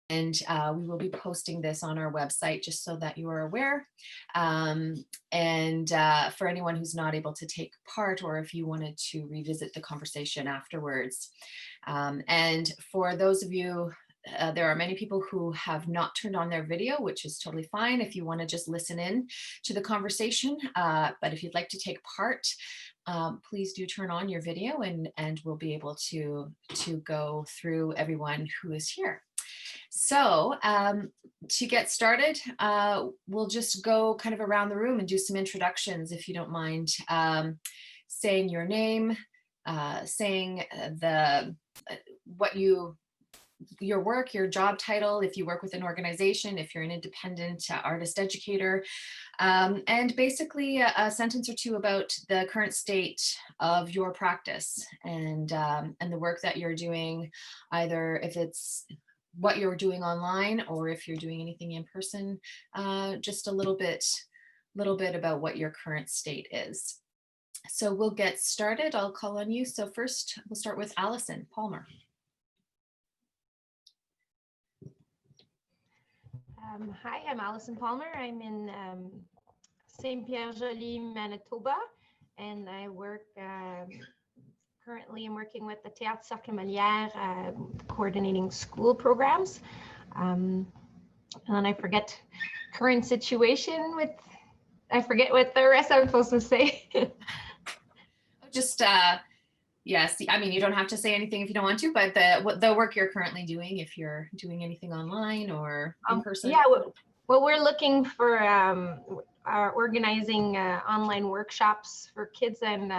And we will be posting this on our website just so that you are aware. And for anyone who's not able to take part, or if you wanted to revisit the conversation afterwards. And for those of you, there are many people who have not turned on their video, which is totally fine if you want to just listen in to the conversation. But if you'd like to take part, please do turn on your video, and we'll be able to go through everyone who is here. So to get started, we'll just go kind of around the room and do some introductions, if you don't mind, saying your name, saying your work, your job title, if you work with an organization, if you're an independent artist educator, and basically a sentence or two about the current state of your practice and the work that you're doing, either if it's what you're doing online or if you're doing anything in person, just a little bit about what your current state is. So we'll get started. I'll call on you. So first we'll start with Allison Palmer. Hi, I'm Allison Palmer. I'm in St. Pierre-Joli, Manitoba, and I work currently I'm working with the Théâtre Cercle Molière, coordinating school programs. And then I forget current situation with, I forget what the rest I'm supposed to say. Just, yes, I mean, you don't have to say anything if you don't want to, but the work you're currently doing, if you're doing anything online or in person. Yeah, well, we're looking for organizing online workshops for kids and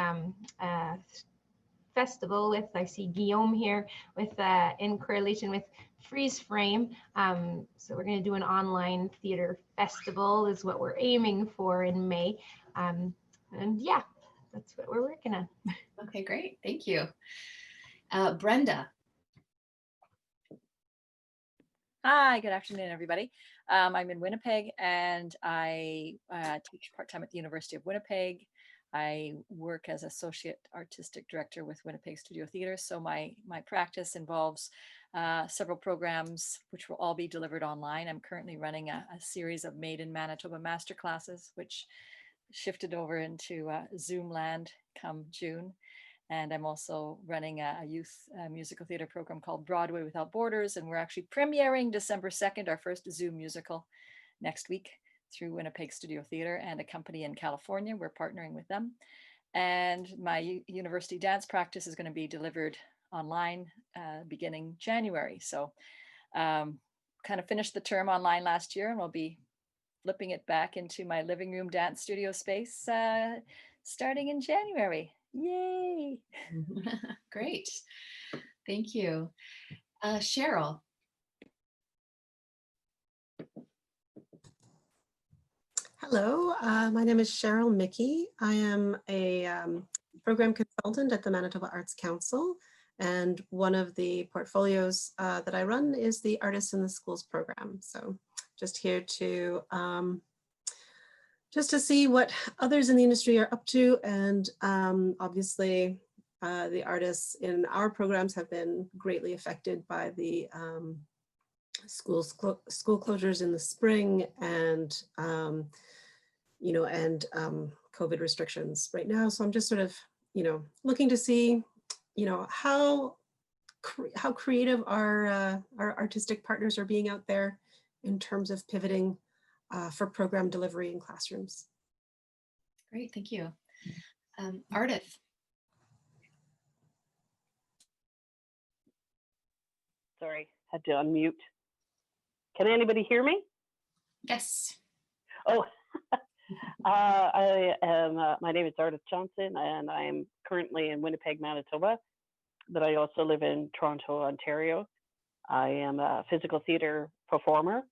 festival with, I see Guillaume here, with in correlation with Freeze Frame. So we're going to do an online theater festival is what we're aiming for in May. And yeah, that's what we're working on. Okay, great. Thank you. Brenda. Hi, good afternoon, everybody. I'm in Winnipeg, and I teach part-time at the University of Winnipeg. I work as Associate Artistic Director with Winnipeg Studio Theatre. So my practice involves several programs, which will all be delivered online. I'm currently running a series of Made in Manitoba masterclasses, which shifted over into Zoom land come June. And I'm also running a youth musical theater program called Broadway Without Borders. And we're actually premiering December 2nd, our first Zoom musical next week through Winnipeg Studio Theatre and a company in California. We're partnering with them. And my university dance practice is going to be delivered online beginning January. So kind of finished the term online last year, and we'll be flipping it back into my living room dance studio space starting in January. Yay! Great. Thank you. Cheryl. Hello, my name is Cheryl Mickey. I am a program consultant at the Manitoba Arts Council, and one of the portfolios that I run is the Artists in the Schools program. So just here to just to see what others in the industry are up to, and obviously the artists in our programs have been greatly affected by the school closures in the spring, and you know, and COVID restrictions right now. So I'm just sort of, you know, looking to see, you know, how creative our artistic partners are being out there in terms of pivoting for program delivery in classrooms. Great, thank you. Ardith. Sorry, had to unmute. Can anybody hear me? Yes. Oh, I am, my name is Ardith Johnson, and I am currently in Winnipeg, Manitoba, but I also live in Toronto, Ontario. I am a physical theater performer,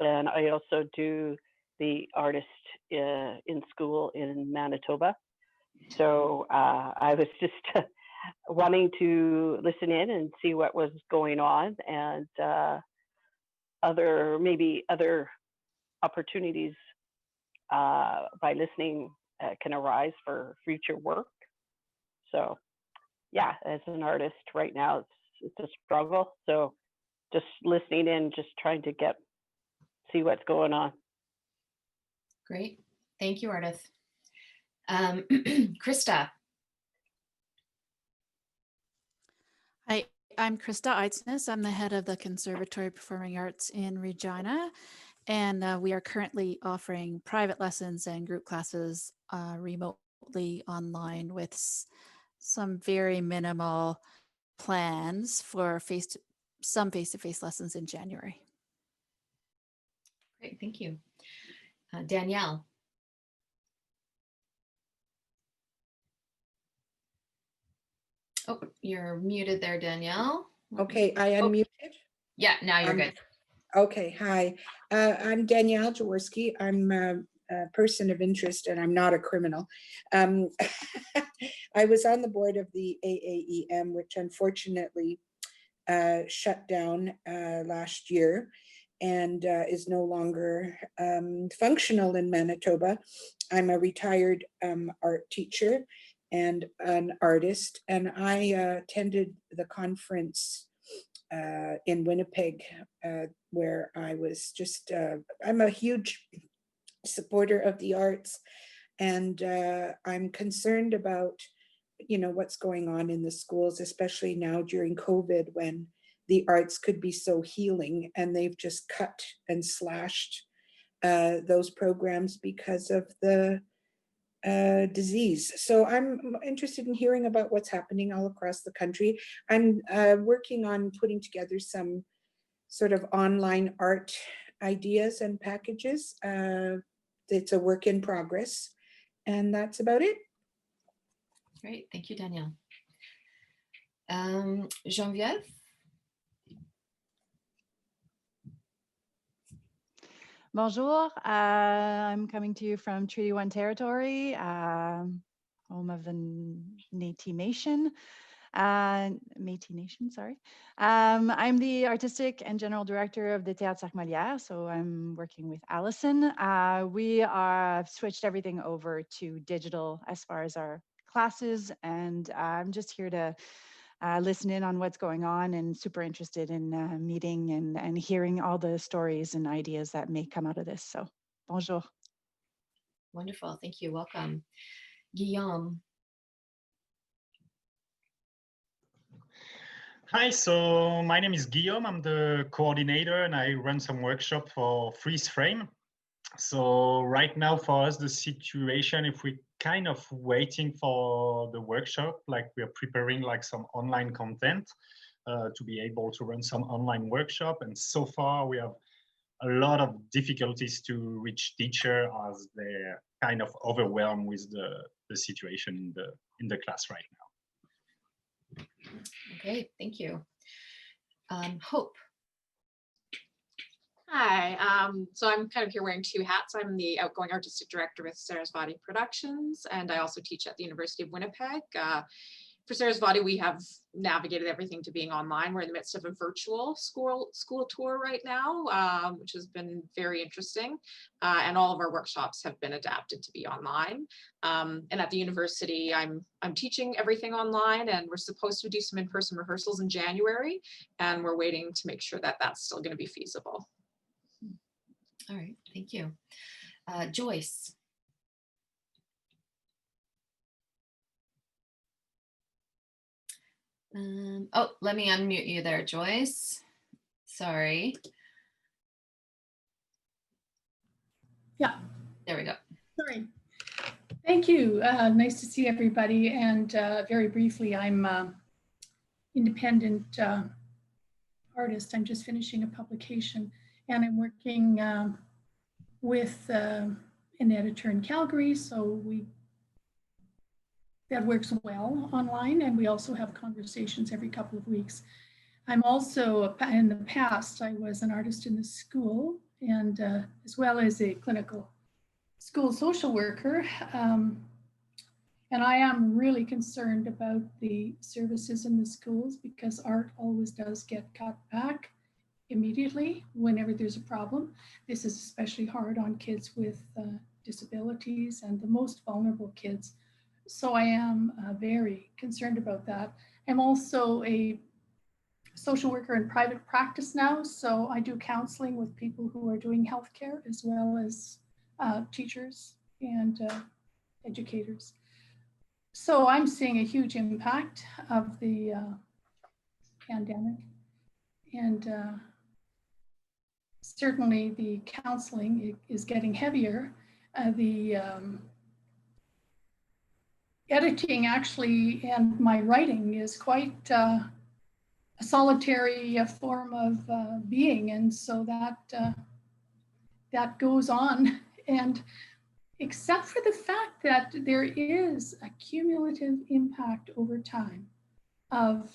and I also do the artist in school in Manitoba. So I was just wanting to listen in and see what was going on, and maybe other opportunities by listening can arise for future work. So yeah, as an artist right now, it's a struggle. So just listening in, just trying to see what's going on. Great. Thank you, Ardith. Krista. Hi, I'm Krista Eidsness. I'm the head of the Conservatory Performing Arts in Regina, and we are currently offering private lessons and group classes remotely online with some very minimal plans for some face-to-face lessons in January. Great, thank you. Danielle. Oh, you're muted there, Danielle. Okay, I unmuted. Yeah, now you're good. Okay, hi. I'm Danielle Jaworski. I'm a person of interest and I'm not a criminal. I was on the board of the AAEM, which unfortunately shut down last year and is no longer functional in Manitoba. I'm a retired art teacher and an artist, and I attended the conference in Winnipeg, where I was just, I'm a huge supporter of the arts, and I'm concerned about, what's going on in the schools, especially now during COVID, when the arts could be so healing, and they've just cut and slashed those programs because of the disease. So I'm interested in hearing about what's happening all across the country. I'm working on putting together some sort of online art ideas and packages. It's a work in progress, and that's about it. Great, thank you, Danielle. Geneviève? Bonjour, I'm coming to you from Treaty 1 territory, home of the Métis Nation, sorry. I'm the artistic and general director of the Théâtre Sac-Molière, so I'm working with Allison. We have switched everything over to digital as far as our classes, and I'm just here to listen in on what's going on, and super interested in meeting and hearing all the stories and ideas that may come out of this. So, bonjour. Wonderful, thank you, welcome. Guillaume. Hi, so my name is Guillaume. I'm the coordinator and I run some workshop for Freeze Frame. So right now for us, the situation, if we kind of waiting for the workshop, like we are preparing like some online content to be able to run some online workshop. And so far we have a lot of difficulties to reach teacher as they're kind of overwhelmed with the situation in the class right now. Okay, thank you. Hope. Hi, so I'm kind of here wearing two hats. I'm the outgoing artistic director with Sarasvati Productions, and I also teach at the University of Winnipeg. For Sarasvati, we have navigated everything to being online. We're in the midst of a virtual school tour right now, which has been very interesting. And all of our workshops have been adapted to be online. And at the university, I'm teaching everything online, and we're supposed to do some in-person rehearsals in January, and we're waiting to make sure that that's still going to be feasible. All right, thank you. Joyce. Oh, let me unmute you there, Joyce. Sorry. Yeah. There we go. Sorry. Thank you. Nice to see everybody. And very briefly, I'm independent artist. I'm just finishing a publication, and I'm working with an editor in Calgary. So that works well online, and we also have conversations every couple of weeks. I'm also, in the past, I was an artist in the school, and as well as a clinical school social worker. And I am really concerned about the services in the schools, because art always does get cut back immediately whenever there's a problem. This is especially hard on kids with disabilities and the most vulnerable kids. So I am very concerned about that. I'm also a social worker in private practice now, so I do counseling with people who are doing healthcare as well as teachers and educators. So I'm seeing a huge impact of the pandemic, and certainly the counseling is getting heavier. The editing actually and my writing is quite a solitary form of being, and so that goes on. And except for the fact that there is a cumulative impact over time of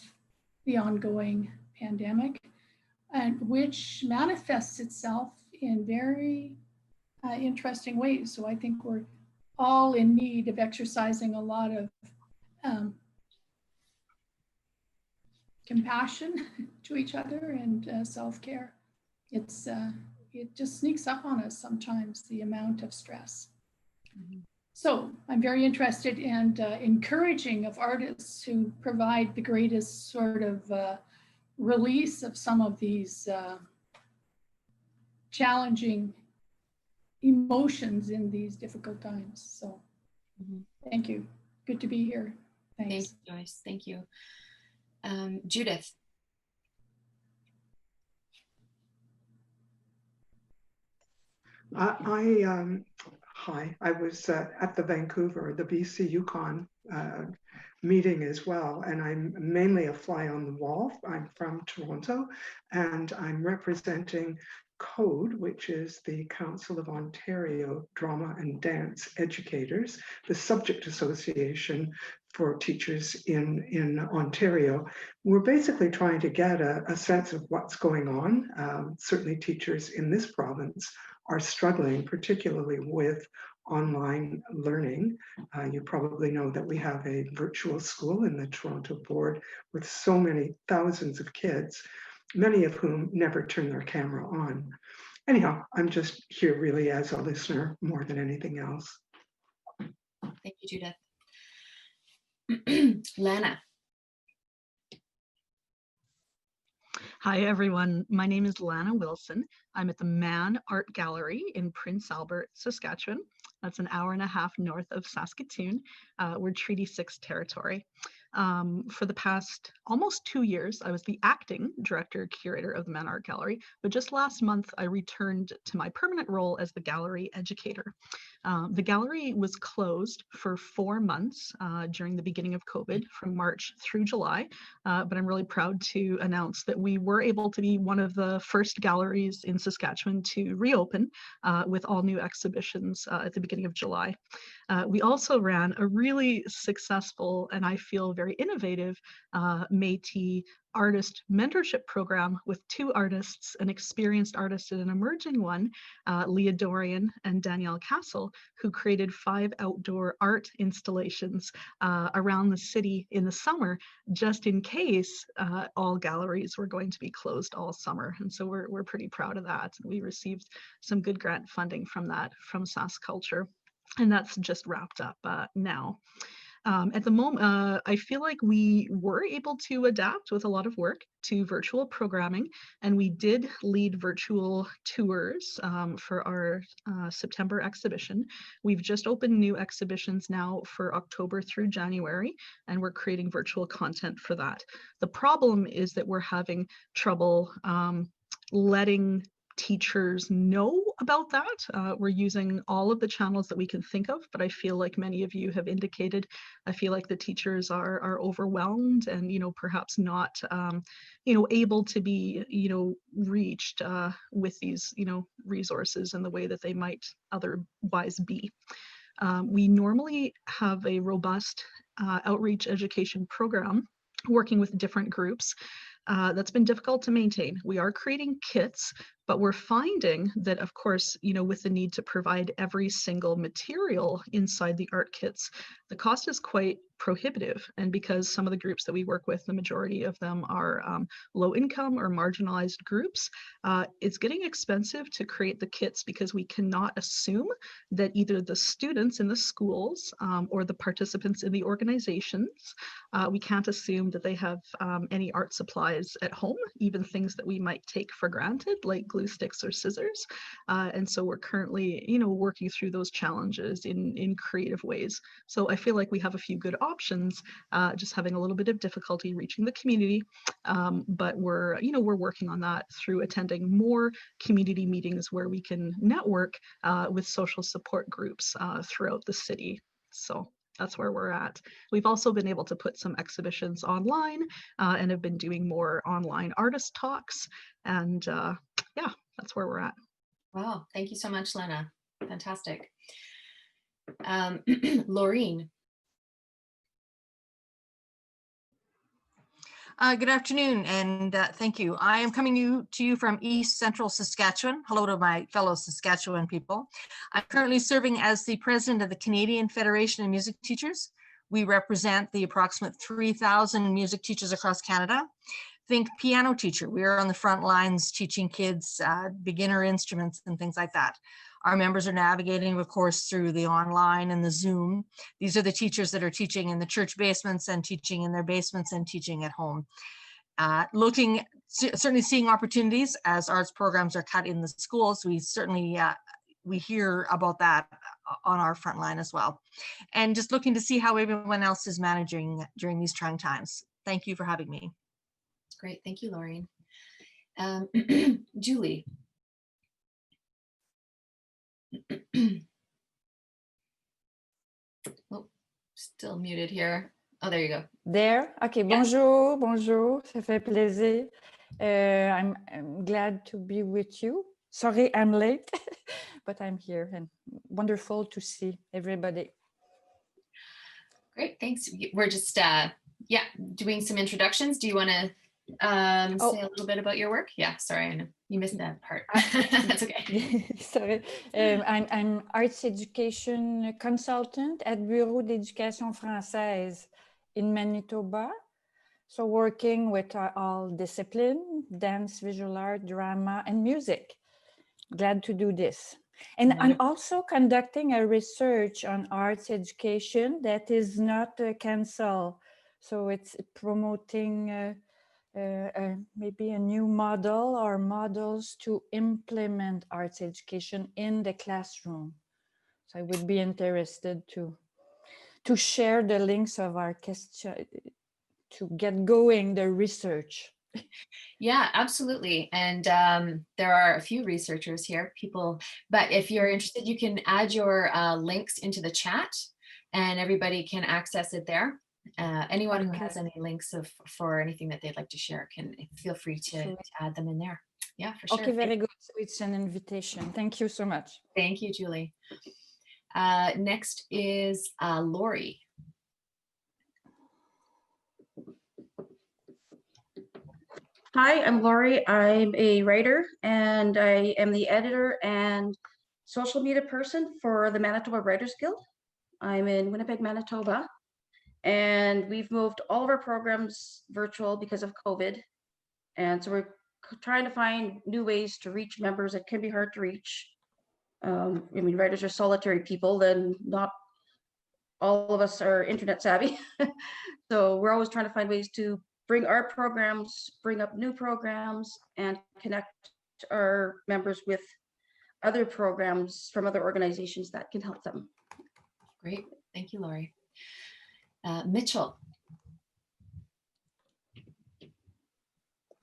the ongoing pandemic, and which manifests itself in very interesting ways. So I think we're all in need of exercising a lot of compassion to each other and self-care. It just sneaks up on us sometimes, the amount of stress. Mm-hmm. So I'm very interested and encouraging of artists who provide the greatest sort of release of some of these challenging emotions in these difficult times. So thank you. Good to be here. Thanks. Thanks, Joyce. Thank you. Judith. Hi, I was at the Vancouver, the BC Yukon meeting as well, and I'm mainly a fly on the wall. I'm from Toronto, and I'm representing CODE, which is the Council of Ontario Drama and Dance Educators, the subject association for teachers in Ontario. We're basically trying to get a sense of what's going on. Certainly teachers in this province are struggling, particularly with online learning. You probably know that we have a virtual school in the Toronto board with so many thousands of kids, many of whom never turn their camera on. Anyhow, I'm just here really as a listener more than anything else. Thank you, Judith. Lana. Hi, everyone. My name is Lana Wilson. I'm at the Mackenzie Art Gallery in Prince Albert, Saskatchewan. That's an hour and a half north of Saskatoon. We're Treaty 6 territory. For the past almost 2 years, I was the acting director curator of the Mackenzie Art Gallery, but just last month, I returned to my permanent role as the gallery educator. The gallery was closed for 4 months during the beginning of COVID, from March through July, but I'm really proud to announce that we were able to be one of the first galleries in Saskatchewan to reopen with all new exhibitions at the beginning of July. We also ran a really successful and I feel very innovative Métis artist mentorship program with 2 artists, an experienced artist and an emerging one, Leah Dorian and Danielle Castle, who created 5 outdoor art installations around the city in the summer, just in case all galleries were going to be closed all summer. And so we're pretty proud of that. We received some good grant funding from that, from SaskCulture. And that's just wrapped up now. At the moment, I feel like we were able to adapt with a lot of work to virtual programming, and we did lead virtual tours for our September exhibition. We've just opened new exhibitions now for October through January, and we're creating virtual content for that. The problem is that we're having trouble letting teachers know about that. We're using all of the channels that we can think of, but I feel like many of you have indicated, I feel like the teachers are overwhelmed and, perhaps not, able to be, reached with these, resources in the way that they might otherwise be. We normally have a robust outreach education program working with different groups. That's been difficult to maintain. We are creating kits, but we're finding that, of course, with the need to provide every single material inside the art kits, the cost is quite prohibitive. And because some of the groups that we work with, the majority of them are low income or marginalized groups, it's getting expensive to create the kits because we cannot assume that either the students in the schools or the participants in the organizations, we can't assume that they have any art supplies utilize at home, even things that we might take for granted, like glue sticks or scissors. And so we're currently, working through those challenges in creative ways. So I feel like we have a few good options, just having a little bit of difficulty reaching the community. But we're working on that through attending more community meetings where we can network with social support groups throughout the city. So that's where we're at. We've also been able to put some exhibitions online and have been doing more online artist talks. And yeah, that's where we're at. Wow, thank you so much, Lana. Fantastic. Laureen. Good afternoon, and thank you. I am coming to you from East Central Saskatchewan. Hello to my fellow Saskatchewan people. I'm currently serving as the president of the Canadian Federation of Music Teachers. We represent the approximate 3,000 music teachers across Canada. Think piano teacher. We are on the front lines teaching kids beginner instruments and things like that. Our members are navigating, of course, through the online and the Zoom. These are the teachers that are teaching in the church basements and teaching in their basements and teaching at home. Certainly seeing opportunities as arts programs are cut in the schools. We certainly, we hear about that on our front line as well. And just looking to see how everyone else is managing during these trying times. Thank you for having me. Great, thank you, Laureen. Julie. Oh, still muted here. Oh, there you go. There? Okay, Yeah. Bonjour, bonjour, ça fait plaisir. I'm glad to be with you. Sorry I'm late, but I'm here and wonderful to see everybody. Great, thanks. We're just, doing some introductions. Do you want to say a little bit about your work? Yeah, sorry, I know you missed that part. That's okay. Sorry. I'm arts education consultant at Bureau d'Éducation Française in Manitoba. So working with all discipline, dance, visual art, drama, and music. Glad to do this. And I'm also conducting a research on arts education that is not canceled. So it's promoting maybe a new model or models to implement arts education in the classroom. So I would be interested to share the links of our to get going the research. Yeah, absolutely. And there are a few researchers here, but if you're interested, you can add your links into the chat and everybody can access it there. Anyone who has any links for anything that they'd like to share can feel free to add them in there. Yeah, for sure. Okay, very good. So it's an invitation. Thank you so much. Thank you, Julie. Next is Lori. Hi, I'm Lori. I'm a writer and I am the editor and social media person for the Manitoba Writers Guild. I'm in Winnipeg, Manitoba, and we've moved all of our programs virtual because of COVID. And so we're trying to find new ways to reach members that can be hard to reach. I mean, writers are solitary people, then not all of us are internet savvy. So we're always trying to find ways to bring our programs, bring up new programs, and connect our members with other programs from other organizations that can help them. Great, thank you, Lori. Mitchell.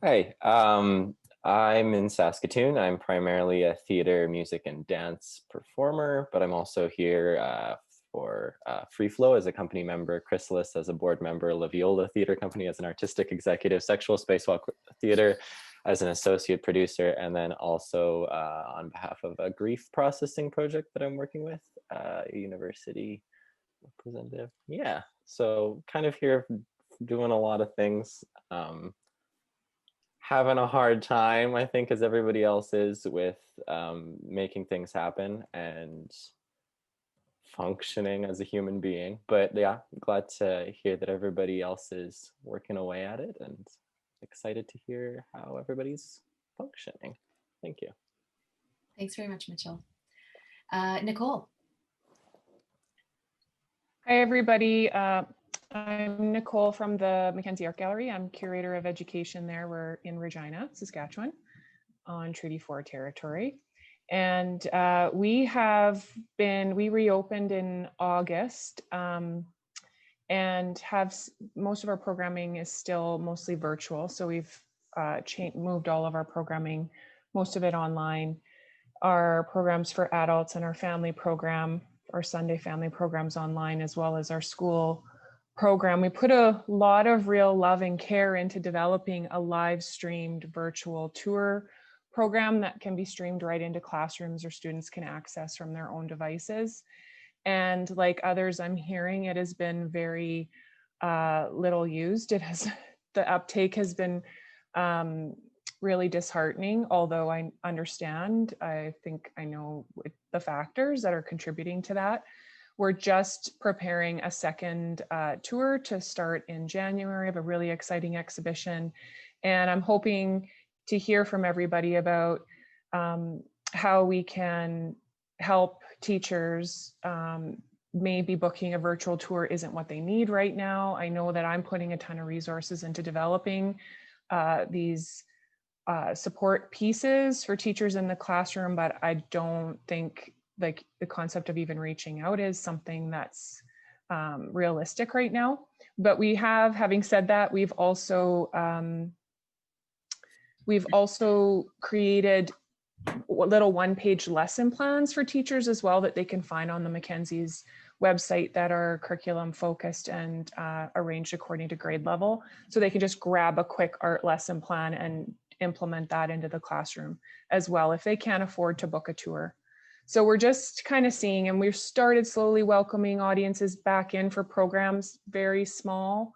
Hi, I'm in Saskatoon. I'm primarily a theater, music, and dance performer, but I'm also here for Free Flow as a company member, Chrysalis as a board member, La Viola Theater Company as an artistic executive, Sexual Spacewalk Theater as an associate producer, and then also on behalf of a grief processing project that I'm working with, university representative. Yeah, so kind of here doing a lot of things. Having a hard time, I think, as everybody else is, with making things happen and functioning as a human being. But yeah, glad to hear that everybody else is working away at it and excited to hear how everybody's functioning. Thank you. Thanks very much, Mitchell. Nicole. Hi, everybody. I'm Nicole from the Mackenzie Art Gallery. I'm curator of education there. We're in Regina, Saskatchewan, on Treaty 4 territory. And we reopened in August and have most of our programming is still mostly virtual. So we've moved all of our programming, most of it online. Our programs for adults and our family program, our Sunday family programs online, as well as our school program. We put a lot of real love and care into developing a live streamed virtual tour program that can be streamed right into classrooms or students can access from their own devices. And like others I'm hearing, it has been very little used. The uptake has been really disheartening, although I understand, I think I know the factors that are contributing to that. We're just preparing a second tour to start in January of a really exciting exhibition. And I'm hoping to hear from everybody about how we can help teachers. Maybe booking a virtual tour isn't what they need right now. I know that I'm putting a ton of resources into developing these support pieces for teachers in the classroom, but I don't think like the concept of even reaching out is something that's realistic right now. But we have, having said that, we've also created little one-page lesson plans for teachers as well that they can find on the Mackenzie's website that are curriculum focused and arranged according to grade level. So they can just grab a quick art lesson plan and implement that into the classroom as well if they can't afford to book a tour. So we're just kind of seeing, and we've started slowly welcoming audiences back in for programs, very small.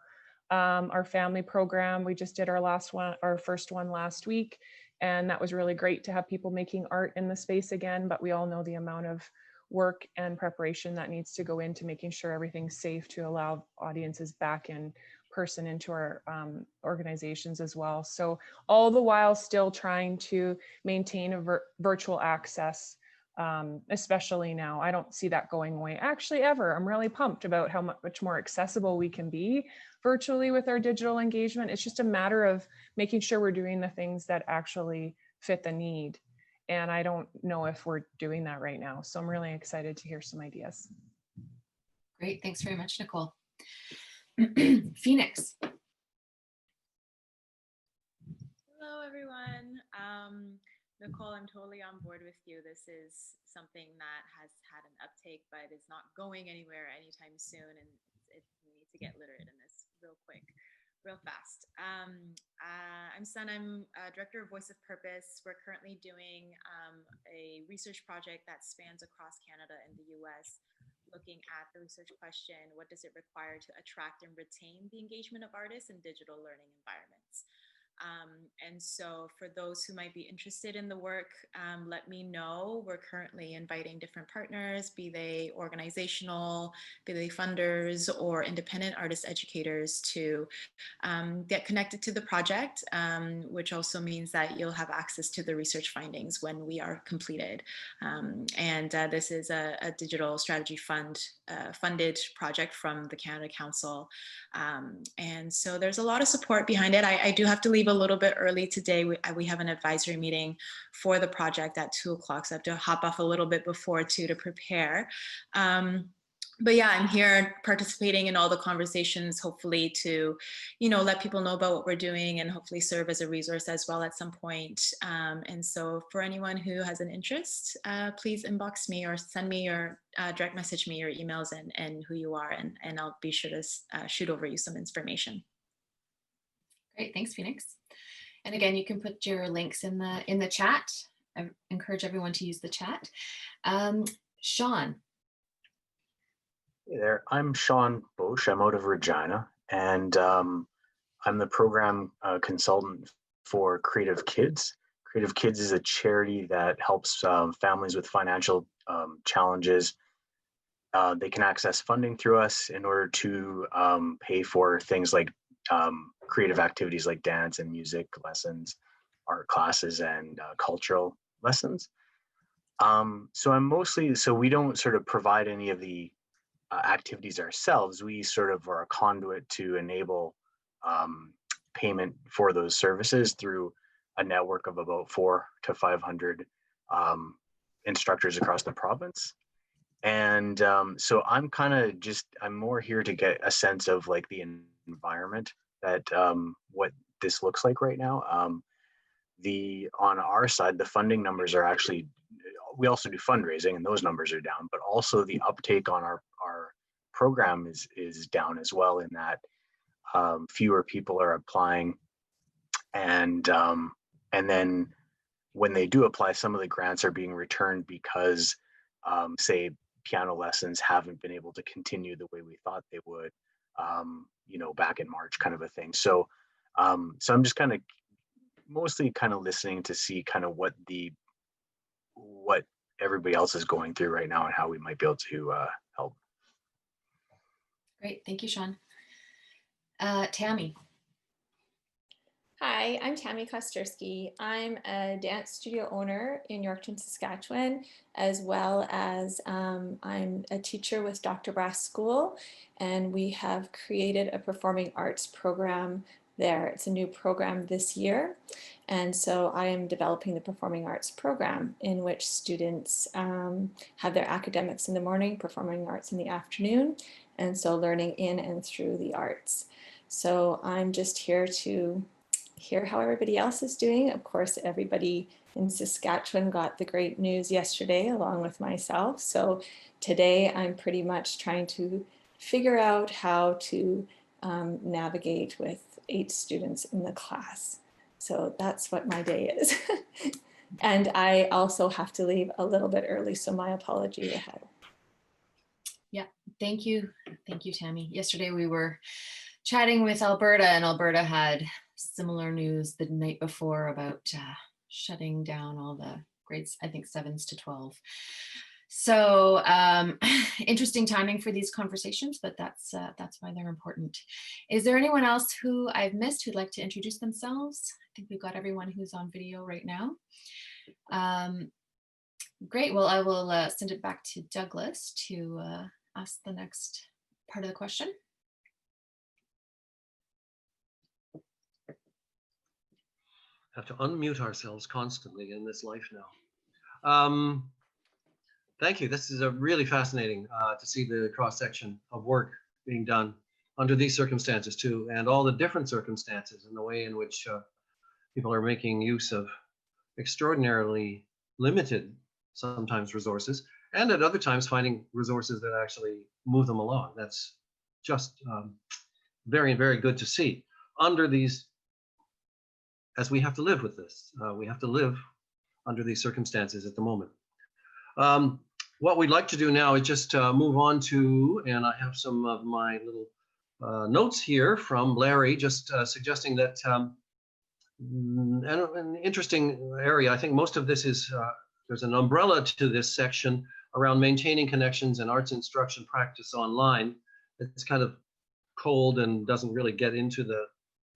Our family program, we just did our first one last week. And that was really great to have people making art in the space again, but we all know the amount of work and preparation that needs to go into making sure everything's safe to allow audiences back in person into our organizations as well. So all the while still trying to maintain a virtual access, especially now. I don't see that going away actually ever. I'm really pumped about how much more accessible we can be virtually with our digital engagement. It's just a matter of making sure we're doing the things that actually fit the need. And I don't know if we're doing that right now. So I'm really excited to hear some ideas. Great, thanks very much, Nicole. Phoenix. Hello, everyone. Nicole, I'm totally on board with you. This is something that has had an uptake, but is not going anywhere anytime soon. And we need to get literate in this real fast. I'm Sun, I'm Director of Voice of Purpose. We're currently doing a research project that spans across Canada and the US, looking at the research question, what does it require to attract and retain the engagement of artists in digital learning environments? And so for those who might be interested in the work, let me know. We're currently inviting different partners, be they organizational, be they funders, or independent artist educators to get connected to the project, which also means that you'll have access to the research findings when we are completed. And this is a digital strategy funded project from the Canada Council. And so there's a lot of support behind it. I do have to leave a little bit early today. We have an advisory meeting for the project at 2 o'clock, so I have to hop off a little bit before 2 to prepare. But yeah, I'm here participating in all the conversations, hopefully to, let people know about what we're doing and hopefully serve as a resource as well at some point. And so for anyone who has an interest, please inbox me or send me or direct message me your emails and who you are, and I'll be sure to shoot over you some information. Great, thanks, Phoenix. And again, you can put your links in the chat. I encourage everyone to use the chat. Sean. Hey there, I'm Sean Bosch. I'm out of Regina, and I'm the program consultant for Creative Kids. Creative Kids is a charity that helps families with financial challenges. They can access funding through us in order to pay for things like creative activities like dance and music lessons, art classes, and cultural lessons. So we don't sort of provide any of the activities ourselves. We sort of are a conduit to enable payment for those services through a network of about 400 to 500 instructors across the province. And so I'm more here to get a sense of like the environment that what this looks like right now. On our side, the funding numbers are actually, we also do fundraising and those numbers are down, but also the uptake on our program is down as well, in that fewer people are applying. And then when they do apply, some of the grants are being returned because say piano lessons haven't been able to continue the way we thought they would, back in March, kind of a thing. So I'm just kind of mostly kind of listening to see kind of what everybody else is going through right now and how we might be able to help. Great, thank you, Sean. Tammy. Hi, I'm Tammy Kosterski. I'm a dance studio owner in Yorkton, Saskatchewan, as well as I'm a teacher with Dr. Brass School, and we have created a performing arts program there. It's a new program this year, and so I am developing the performing arts program in which students have their academics in the morning, performing arts in the afternoon, and so learning in and through the arts. So I'm just here to hear how everybody else is doing. Of course, everybody in Saskatchewan got the great news yesterday along with myself. So today I'm pretty much trying to figure out how to navigate with 8 students in the class. So that's what my day is. And I also have to leave a little bit early, so my apology ahead. Yeah, thank you. Thank you, Tammy. Yesterday we were chatting with Alberta, and Alberta had similar news the night before about shutting down all the grades, I think 7s to 12. So interesting timing for these conversations, but that's why they're important. Is there anyone else who I've missed who'd like to introduce themselves? I think we've got everyone who's on video right now. Great, well, I will send it back to Douglas to ask the next part of the question. Have to unmute ourselves constantly in this life now. Thank you. This is a really fascinating to see the cross-section of work being done under these circumstances too, and all the different circumstances and the way in which people are making use of extraordinarily limited sometimes resources, and at other times finding resources that actually move them along. That's just very, very good to see under these, as we have to live with this. We have to live under these circumstances at the moment. What we'd like to do now is just move on to, and I have some of my little notes here from Larry, just suggesting that an interesting area. I think most of this is, there's an umbrella to this section around maintaining connections and arts instruction practice online. It's kind of cold and doesn't really get into the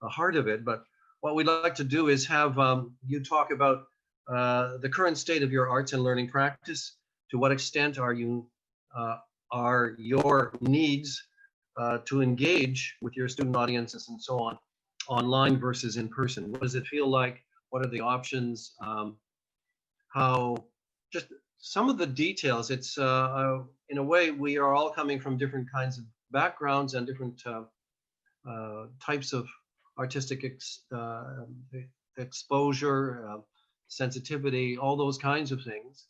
heart of it, but what we'd like to do is have you talk about the current state of your arts and learning practice. To what extent are your needs to engage with your student audiences and so on, online versus in person? What does it feel like? What are the options? How, just some of the details. It's in a way, we are all coming from different kinds of backgrounds and different types of artistic exposure, sensitivity, all those kinds of things.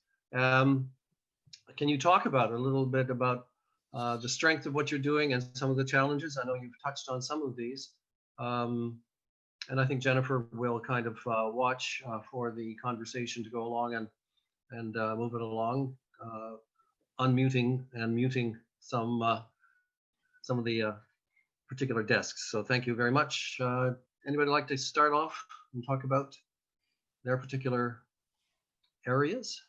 Can you talk about a little bit about the strength of what you're doing and some of the challenges? I know you've touched on some of these. And I think Jennifer will kind of watch for the conversation to go along and move it along, unmuting and muting some of the particular desks. So thank you very much. Anybody like to start off and talk about their particular areas?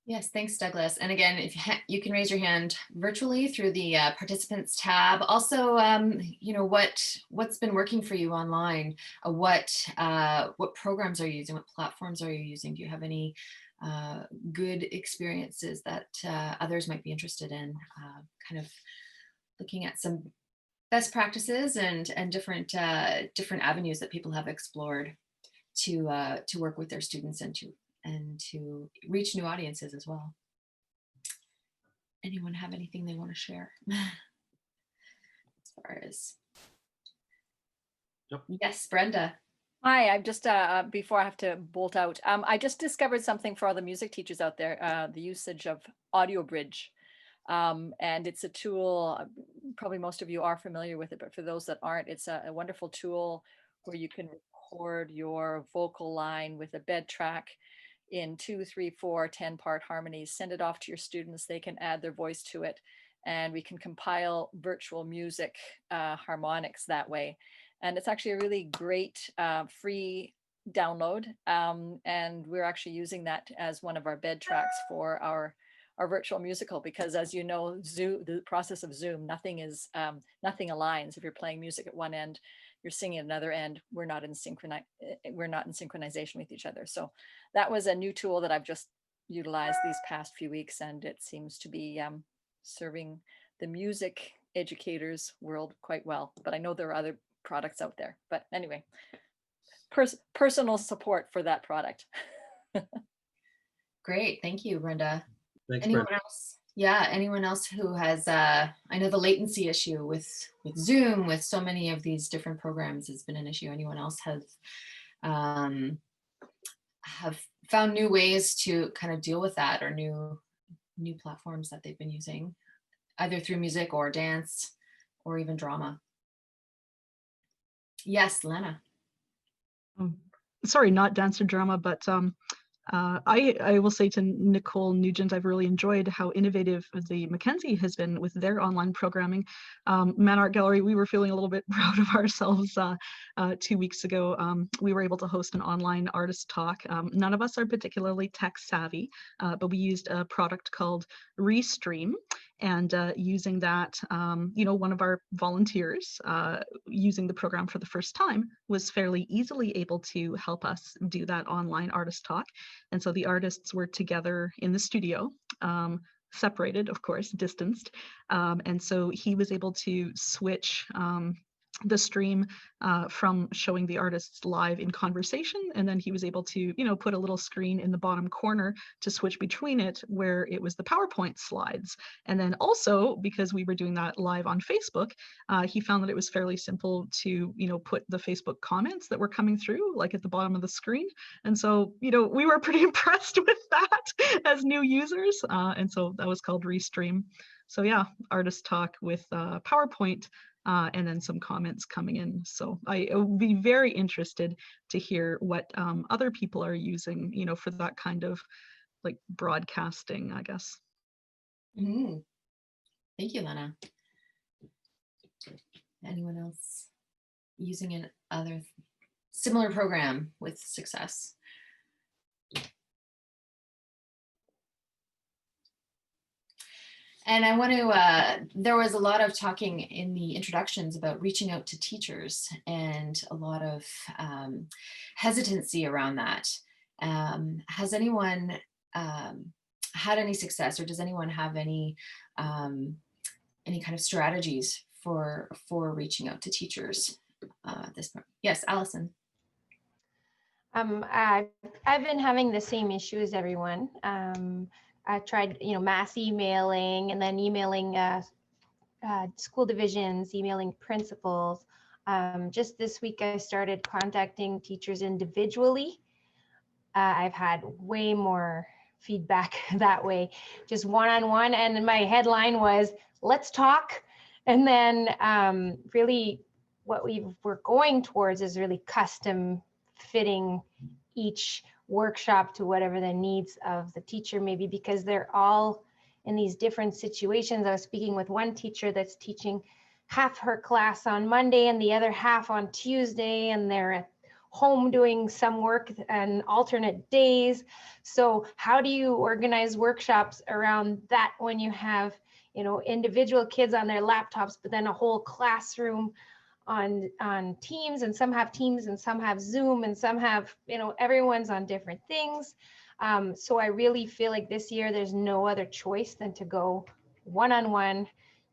Yes, thanks, Douglas. And again, if you can raise your hand virtually through the participants tab. Also, you know, what's been working for you online? What programs are you using? What platforms are you using? Do you have any good experiences that others might be interested in? Kind of looking at some best practices and different avenues that people have explored to work with their students and to reach new audiences as well. Anyone have anything they want to share? As far as Yes, Brenda. Hi, I'm just, before I have to bolt out, I just discovered something for all the music teachers out there, the usage of Audio Bridge. And it's a tool, probably most of you are familiar with it, but for those that aren't, it's a wonderful tool where you can record your vocal line with a bed track in 2, 3, 4, 10-part harmonies, send it off to your students, they can add their voice to it, and we can compile virtual music harmonics that way. And it's actually a really great free download. And we're actually using that as one of our bed tracks for our virtual musical, because as you know, Zoom, the process of Zoom, nothing aligns. If you're playing music at one end, you're singing at another end, we're not in synchronization with each other. So that was a new tool that I've just utilized these past few weeks, and it seems to be serving the music educators world quite well. But I know there are other products out there. But anyway, personal support for that product. Great, thank you, Brenda. Thanks, anyone Brenda. else? Yeah, anyone else who has, I know the latency issue with Zoom, with so many of these different programs has been an issue. Anyone else have found new ways to kind of deal with that, or new platforms that they've been using, either through music or dance or even drama? Yes, Lana. Sorry, not dance or drama, but I will say to Nicole Nugent, I've really enjoyed how innovative the Mackenzie has been with their online programming. Man Art Gallery, we were feeling a little bit proud of ourselves 2 weeks ago. We were able to host an online artist talk. None of us are particularly tech savvy, but we used a product called Restream. And using that, you know, one of our volunteers using the program for the first time was fairly easily able to help us do that online artist talk. And so the artists were together in the studio, separated, of course, distanced. And so he was able to switch the stream from showing the artists live in conversation, and then he was able to, you know, put a little screen in the bottom corner to switch between it where it was the PowerPoint slides. And then also, because we were doing that live on Facebook, he found that it was fairly simple to, you know, put the Facebook comments that were coming through like at the bottom of the screen. And so, you know, we were pretty impressed with that as new users. And so that was called Restream. So yeah, artist talk with PowerPoint, and then some comments coming in. So I would be very interested to hear what other people are using, you know, for that kind of like broadcasting, I guess. Mm-hmm. Thank you, Lana. Anyone else using an other similar program with success? And I want to, there was a lot of talking in the introductions about reaching out to teachers, and a lot of hesitancy around that. Has anyone had any success, or does anyone have any kind of strategies for reaching out to teachers at this point? Yes, Allison. I've been having the same issue as everyone. I tried, you know, mass emailing, and then emailing school divisions, emailing principals. Just this week, I started contacting teachers individually. I've had way more feedback that way, just one-on-one. And my headline was, let's talk. And then really what we're going towards is really custom fitting each workshop to whatever the needs of the teacher may be, because they're all in these different situations. I was speaking with one teacher that's teaching half her class on Monday and the other half on Tuesday, and they're at home doing some work and alternate days. So how do you organize workshops around that when you have, you know, individual kids on their laptops, but then a whole classroom on Teams, and some have Teams and some have Zoom and some have, you know, everyone's on different things. So I really feel like this year there's no other choice than to go one-on-one,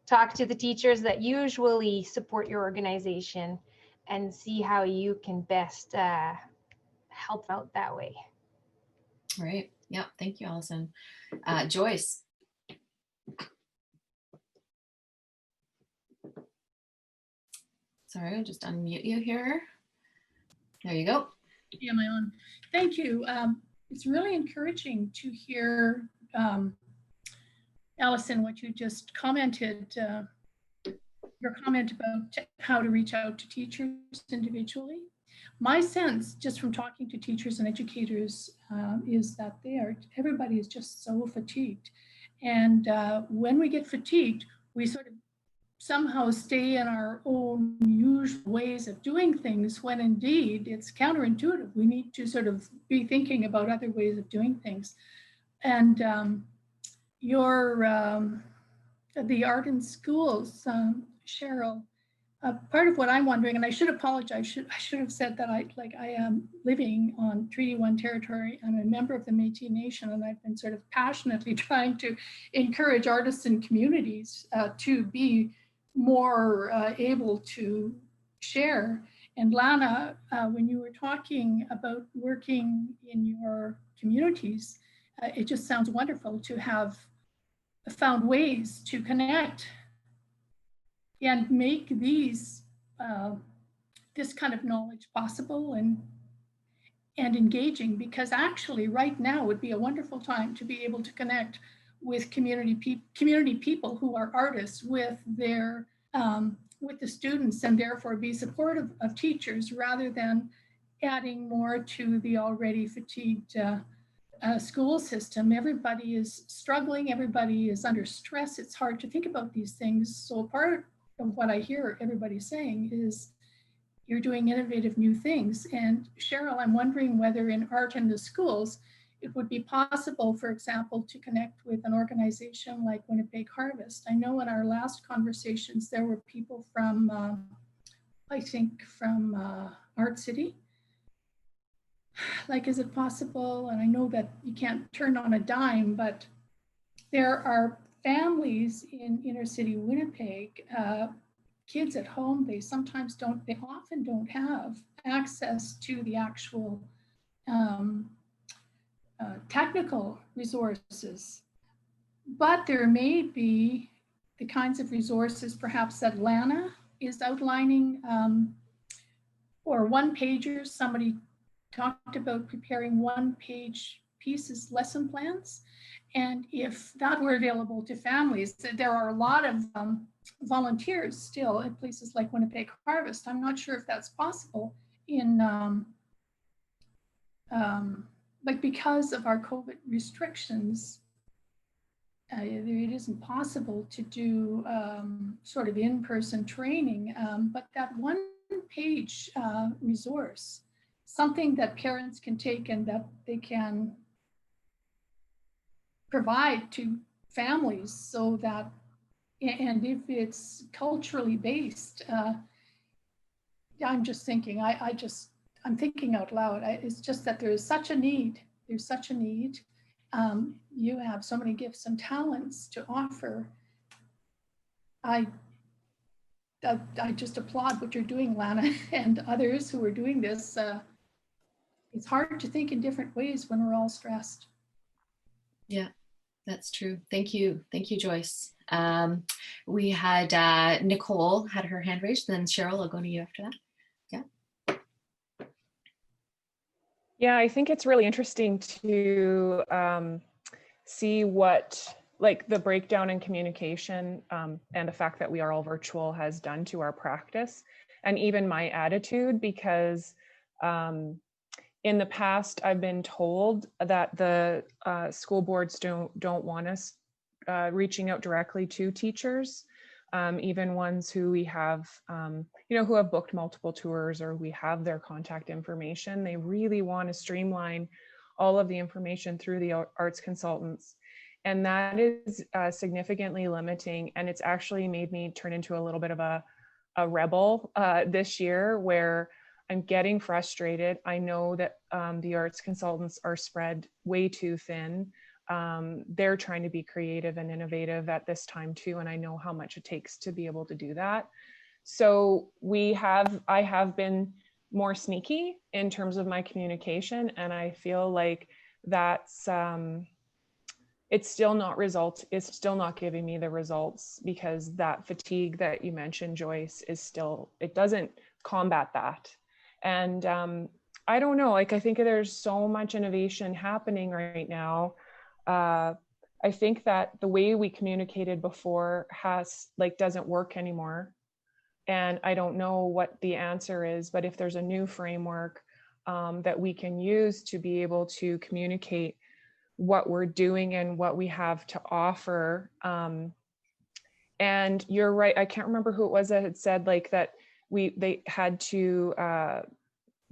talk to the teachers that usually support your organization, and see how you can best help out that way. Right. Yeah. Thank you, Allison. Joyce. Sorry, I'll just unmute you here. There you go. Yeah, am I on? Thank you. It's really encouraging to hear, Allison, what you just commented, your comment about how to reach out to teachers individually. My sense, just from talking to teachers and educators, is that everybody is just so fatigued. And when we get fatigued, we sort of somehow stay in our own usual ways of doing things, when indeed it's counterintuitive. We need to sort of be thinking about other ways of doing things. And the art in schools, Cheryl, part of what I'm wondering, and I should apologize, I should have said that I am living on Treaty 1 territory. I'm a member of the Métis Nation, and I've been sort of passionately trying to encourage artists and communities to be more able to share. And Lana, when you were talking about working in your communities, it just sounds wonderful to have found ways to connect and make these this kind of knowledge possible and engaging, because actually right now would be a wonderful time to be able to connect with community people who are artists with their with the students, and therefore be supportive of teachers rather than adding more to the already fatigued school system. Everybody is struggling, everybody is under stress. It's hard to think about these things. So part of what I hear everybody saying is you're doing innovative new things. And Cheryl, I'm wondering whether in art in the schools, it would be possible, for example, to connect with an organization like Winnipeg Harvest. I know in our last conversations, there were people from, I think from Art City. Like, is it possible? And I know that you can't turn on a dime, but there are families in inner city Winnipeg, kids at home, they often don't have access to the actual technical resources, but there may be the kinds of resources perhaps that Lana is outlining, or one-pagers. Somebody talked about preparing one-page pieces, lesson plans. And if that were available to families, there are a lot of volunteers still at places like Winnipeg Harvest. I'm not sure if that's possible in, like, because of our COVID restrictions, it isn't possible to do sort of in-person training, but that one-page resource, something that parents can take and that they can provide to families, so that, and if it's culturally based, I'm just thinking, I'm thinking out loud. It's just that there is such a need. There's such a need. You have so many gifts and talents to offer. I just applaud what you're doing, Lana, and others who are doing this. It's hard to think in different ways when we're all stressed. Yeah, that's true. Thank you. Thank you, Joyce. We had Nicole had her hand raised, then Cheryl, I'll go to you after that. Yeah. Yeah, I think it's really interesting to see what, like, the breakdown in communication and the fact that we are all virtual has done to our practice, and even my attitude, because in the past, I've been told that the school boards don't want us reaching out directly to teachers. even ones who we have, who have booked multiple tours or we have their contact information. They really want to streamline all of the information through the arts consultants. And that is significantly limiting. And it's actually made me turn into a little bit of a rebel this year, where I'm getting frustrated. I know that the arts consultants are spread way too thin. They're trying to be creative and innovative at this time too, and I know how much it takes to be able to do that. So I have been more sneaky in terms of my communication, and I feel like that's it's still not giving me the results, because that fatigue that you mentioned, Joyce, it doesn't combat that. And I don't know, like, I think there's so much innovation happening right now. I think that the way we communicated before doesn't work anymore. And I don't know what the answer is, but if there's a new framework that we can use to be able to communicate what we're doing and what we have to offer. And you're right, I can't remember who it was that had said like that they had to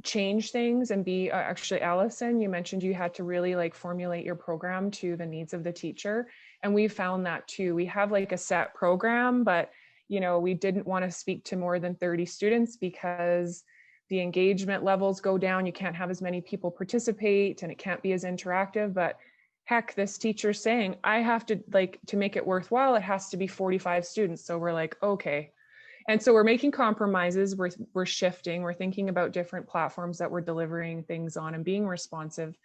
change things and be actually, Allison, you mentioned you had to really like formulate your program to the needs of the teacher. And we found that too. We have like a set program, but we didn't want to speak to more than 30 students because the engagement levels go down. You can't have as many people participate and it can't be as interactive. But heck, this teacher's saying, I have to to make it worthwhile, it has to be 45 students. So we're like, okay. And so we're making compromises, we're shifting, we're thinking about different platforms that we're delivering things on and being responsive.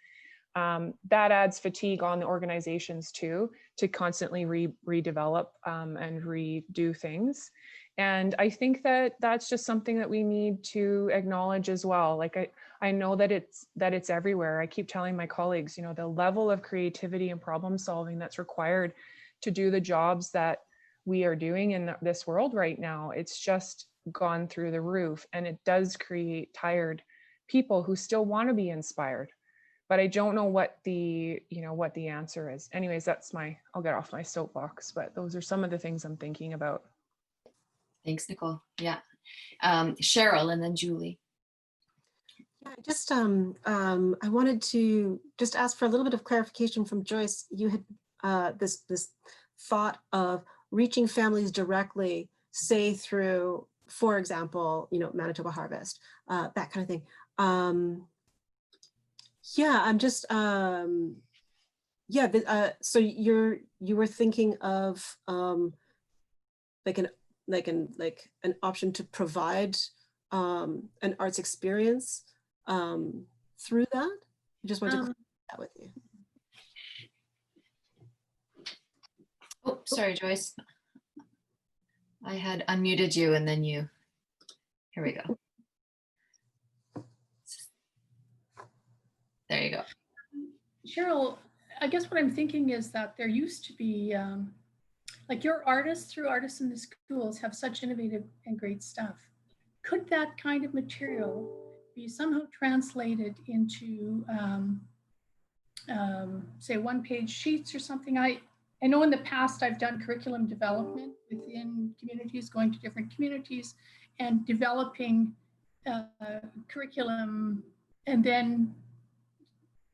That adds fatigue on the organizations too, to constantly redevelop and redo things. And I think that that's just something that we need to acknowledge as well. Like I know that it's everywhere. I keep telling my colleagues, the level of creativity and problem solving that's required to do the jobs that we are doing in this world right now, it's just gone through the roof, and it does create tired people who still want to be inspired. But I don't know what the answer is. Anyways, I'll get off my soapbox, but those are some of the things I'm thinking about. Thanks, Nicole. Yeah. Cheryl and then Julie. Yeah, just I wanted to just ask for a little bit of clarification from Joyce. You had this thought of reaching families directly, say through, for example, Manitoba Harvest, that kind of thing. Yeah, I'm just so you were thinking of an option to provide an arts experience through that. I just want to clarify that with you. Oh, sorry, Joyce. I had unmuted you and then here we go. There you go. Cheryl, I guess what I'm thinking is that there used to be, like your artists through Artists in the Schools have such innovative and great stuff. Could that kind of material be somehow translated into, say, one-page sheets or something? I know in the past I've done curriculum development within communities, going to different communities and developing curriculum, and then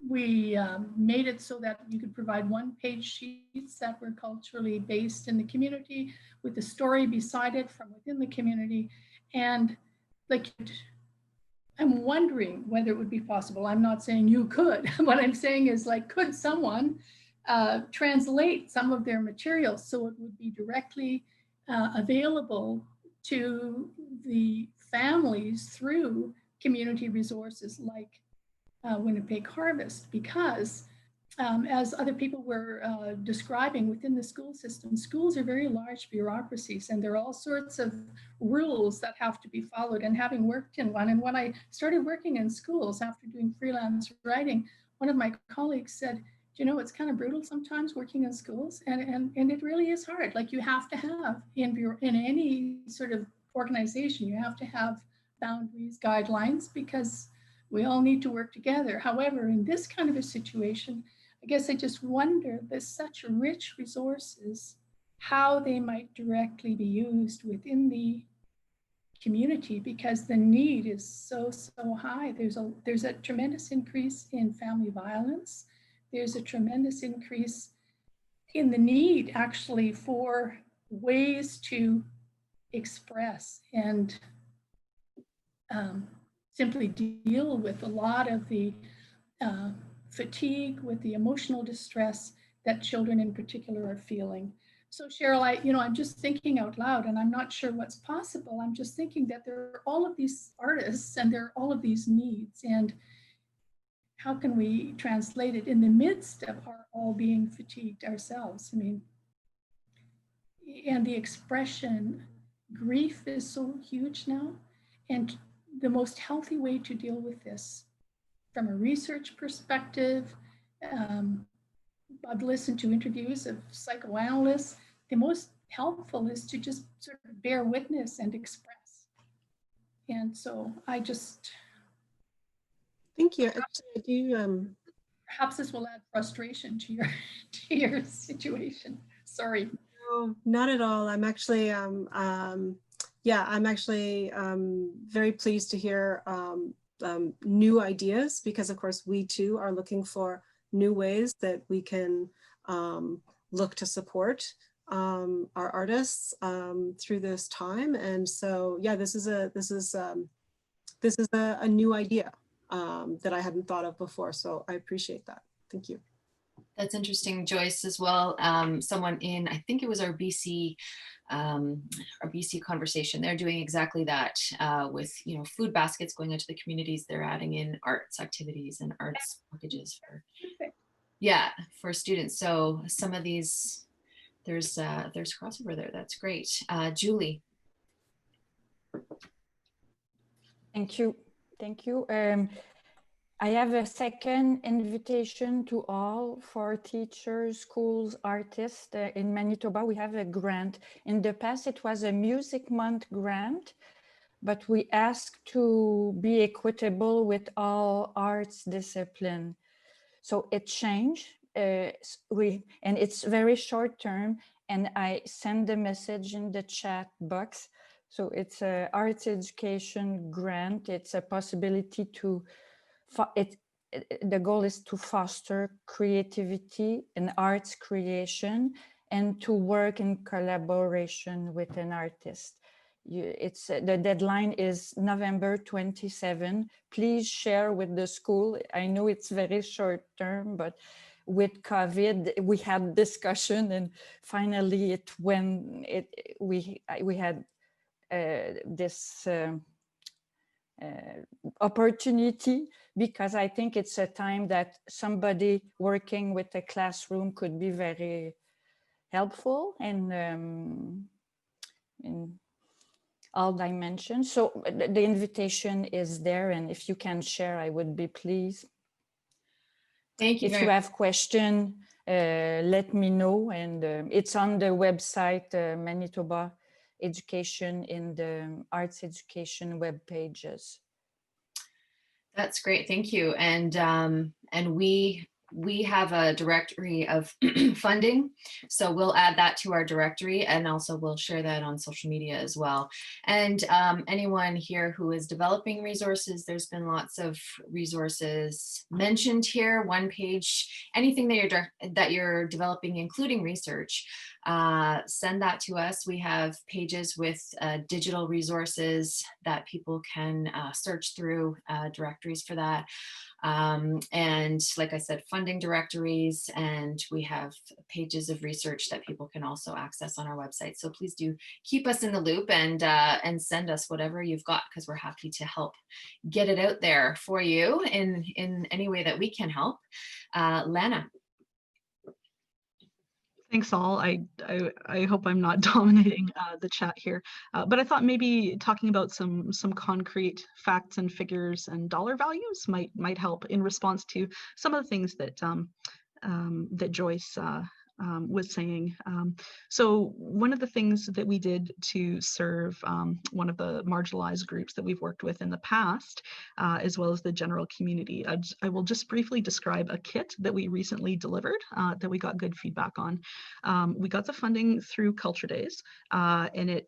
we made it so that you could provide one-page sheets that were culturally based in the community with the story beside it from within the community. And I'm wondering whether it would be possible. I'm not saying you could. What I'm saying is, could someone translate some of their materials so it would be directly available to the families through community resources like Winnipeg Harvest? Because as other people were describing within the school system, schools are very large bureaucracies, and there are all sorts of rules that have to be followed. And having worked in one, and when I started working in schools after doing freelance writing, one of my colleagues said, it's kind of brutal sometimes working in schools, and it really is hard. Like, you have to have in any sort of organization, you have to have boundaries, guidelines, because we all need to work together. However, in this kind of a situation, I guess I just wonder, there's such rich resources how they might directly be used within the community, because the need is so high. There's a tremendous increase in family violence. There's a tremendous increase in the need actually for ways to express and simply deal with a lot of the fatigue, with the emotional distress that children in particular are feeling. So Cheryl, I'm just thinking out loud, and I'm not sure what's possible. I'm just thinking that there are all of these artists and there are all of these needs, and how can we translate it in the midst of our all being fatigued ourselves? I mean, and the expression, grief is so huge now, and the most healthy way to deal with this from a research perspective, I've listened to interviews of psychoanalysts. The most helpful is to just sort of bear witness and express. And so I just... Thank you. Actually, I do... Perhaps this will add frustration to your situation. Sorry. No, not at all. I'm actually, very pleased to hear new ideas, because of course we too are looking for new ways that we can look to support our artists through this time. And so, yeah, this is a new idea that I hadn't thought of before. So I appreciate that. Thank you. That's interesting, Joyce, as well. Someone in, I think it was our BC conversation, they're doing exactly that with, food baskets going into the communities. They're adding in arts activities and arts packages for students. So some of these, there's crossover there. That's great. Julie. Thank you. I have a second invitation to all for teachers, schools, artists in Manitoba. We have a grant. In the past, it was a Music Month grant, but we asked to be equitable with all arts discipline. So it changed, and it's very short term, and I send the message in the chat box. So it's an arts education grant. It's a possibility to the goal is to foster creativity and arts creation and to work in collaboration with an artist. The deadline is November 27. Please share with the school. I know it's very short term, but with COVID, we had discussion, and finally we had this opportunity, because I think it's a time that somebody working with a classroom could be very helpful and in all dimensions. So the invitation is there, and if you can share, I would be pleased. Thank you. If you have questions, let me know, and it's on the website, Manitoba Education, in the arts education web pages. That's great, thank you. And we have a directory of funding, so we'll add that to our directory, and also we'll share that on social media as well. And anyone here who is developing resources, there's been lots of resources mentioned here. One page, anything that you're developing, including research, send that to us. We have pages with digital resources that people can search through, directories for that. And like I said, funding directories, and we have pages of research that people can also access on our website. So please do keep us in the loop and send us whatever you've got, because we're happy to help get it out there for you in any way that we can help. Lana. Thanks all. I hope I'm not dominating the chat here, but I thought maybe talking about some concrete facts and figures and dollar values might help in response to some of the things that that Joyce was saying. So one of the things that we did to serve one of the marginalized groups that we've worked with in the past, as well as the general community, I will just briefly describe a kit that we recently delivered that we got good feedback on. We got the funding through Culture Days, and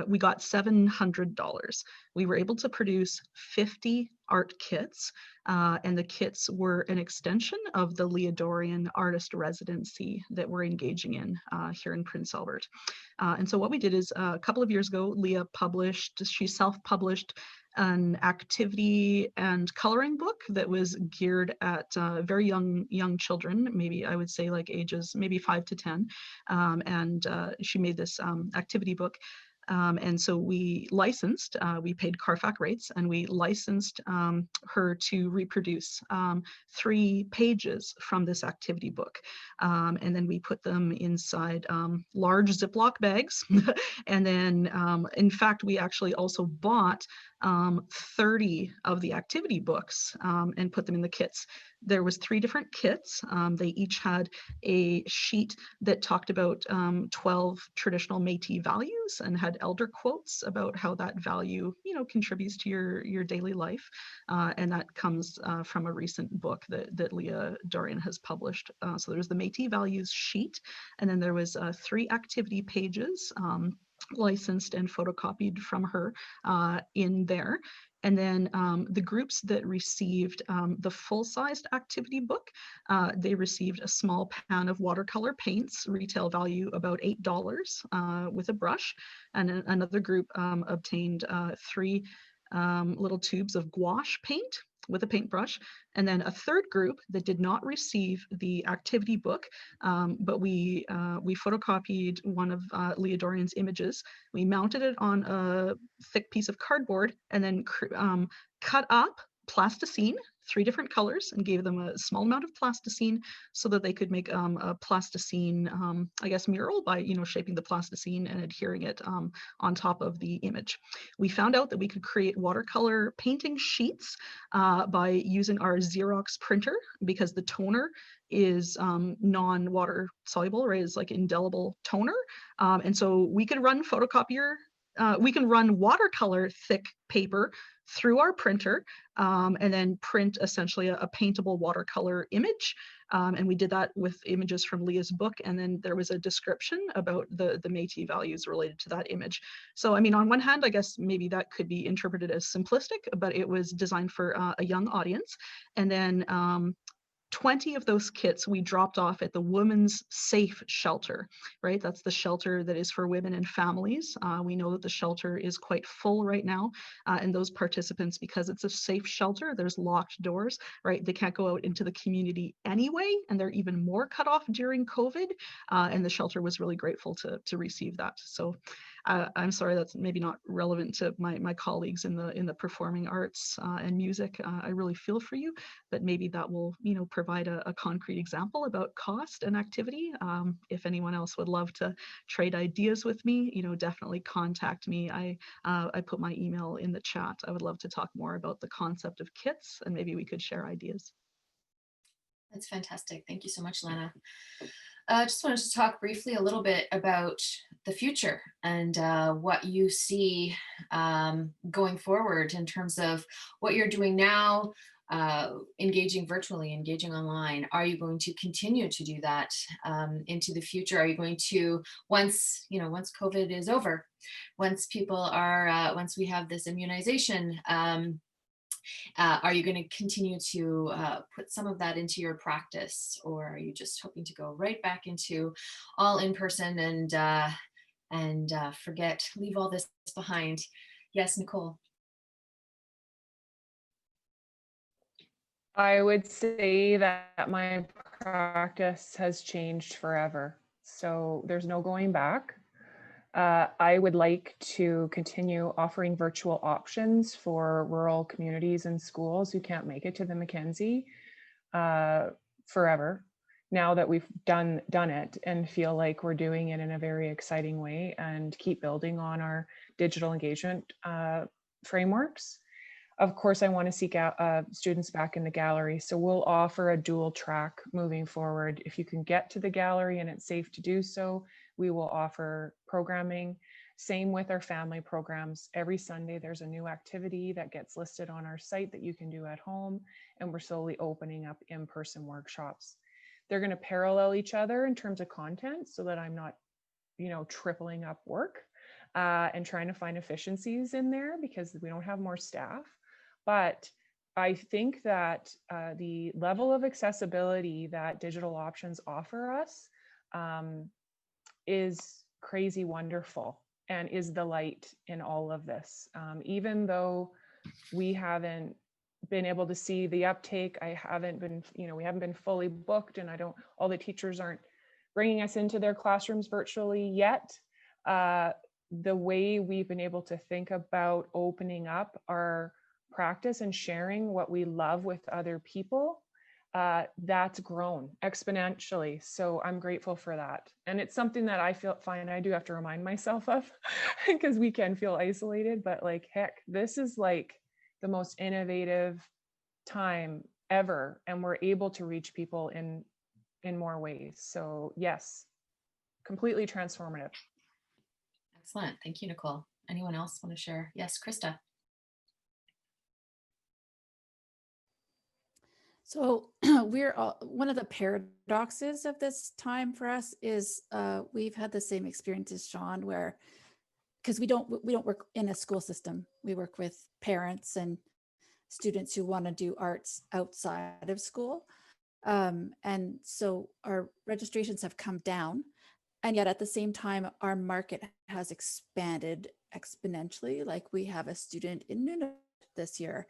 we got $700. We were able to produce 50 art kits, and the kits were an extension of the Leah Dorian artist residency that we're engaging in here in Prince Albert. And so what we did is a couple of years ago, Leah she self-published an activity and coloring book that was geared at very young children, maybe I would say like ages maybe 5 to 10, and she made this activity book. And so we licensed, we paid Carfax rates, and we licensed her to reproduce 3 pages from this activity book. And then we put them inside large Ziploc bags. And then, in fact, we actually also bought 30 of the activity books and put them in the kits. There was 3 different kits. They each had a sheet that talked about 12 traditional Métis values and had elder quotes about how that value, contributes to your daily life. And that comes from a recent book that Leah Dorian has published. So there was the Métis values sheet, and then there was 3 activity pages licensed and photocopied from her in there. And then the groups that received the full-sized activity book, they received a small pan of watercolor paints, retail value about $8 with a brush. And another group obtained 3 little tubes of gouache paint with a paintbrush. And then a third group that did not receive the activity book, but we photocopied one of Leah Dorian's images. We mounted it on a thick piece of cardboard and then cut up plasticine, 3 different colors, and gave them a small amount of plasticine so that they could make a plasticine, I guess, mural by, shaping the plasticine and adhering it on top of the image. We found out that we could create watercolor painting sheets by using our Xerox printer, because the toner is non-water soluble, right? It's like indelible toner. And so we can run we can run watercolor thick paper through our printer and then print essentially a paintable watercolor image. And we did that with images from Leah's book. And then there was a description about the Métis values related to that image. So, I mean, on one hand, I guess maybe that could be interpreted as simplistic, but it was designed for a young audience. And then 20 of those kits we dropped off at the Women's Safe Shelter, right? That's the shelter that is for women and families. We know that the shelter is quite full right now, and those participants, because it's a safe shelter, there's locked doors, right? They can't go out into the community anyway, and they're even more cut off during COVID, and the shelter was really grateful to receive that. So I'm sorry that's maybe not relevant to my colleagues in the performing arts and music. I really feel for you, but maybe that will, provide a concrete example about cost and activity. If anyone else would love to trade ideas with me, definitely contact me. I put my email in the chat. I would love to talk more about the concept of kits, and maybe we could share ideas. That's fantastic. Thank you so much, Lana. I just wanted to talk briefly a little bit about the future and what you see going forward in terms of what you're doing now, engaging virtually, engaging online. Are you going to continue to do that into the future? Are you going to, once COVID is over, once people are, once we have this immunization, are you going to continue to put some of that into your practice, or are you just hoping to go right back into all in person and leave all this behind? Yes, Nicole. I would say that my practice has changed forever. So there's no going back. I would like to continue offering virtual options for rural communities and schools who can't make it to the Mackenzie forever. Now that we've done it and feel like we're doing it in a very exciting way and keep building on our digital engagement frameworks. Of course, I want to seek out students back in the gallery. So we'll offer a dual track moving forward. If you can get to the gallery and it's safe to do so, we will offer programming. Same with our family programs. Every Sunday, there's a new activity that gets listed on our site that you can do at home. And we're slowly opening up in-person workshops. They're going to parallel each other in terms of content so that I'm not, tripling up work and trying to find efficiencies in there because we don't have more staff. But I think that the level of accessibility that digital options offer us is crazy wonderful and is the light in all of this. Even though we haven't been able to see the uptake, we haven't been fully booked, and all the teachers aren't bringing us into their classrooms virtually yet. The way we've been able to think about opening up our practice and sharing what we love with other people, that's grown exponentially. So I'm grateful for that. And it's something that I find I do have to remind myself of because we can feel isolated, but like, heck, this is like the most innovative time ever. And we're able to reach people in more ways. So yes, completely transformative. Excellent. Thank you, Nicole. Anyone else want to share? Yes, Krista. So we're one of the paradoxes of this time for us is we've had the same experience as Sean, where because we don't work in a school system, we work with parents and students who want to do arts outside of school, and so our registrations have come down, and yet at the same time our market has expanded exponentially. Like we have a student in Nunavut this year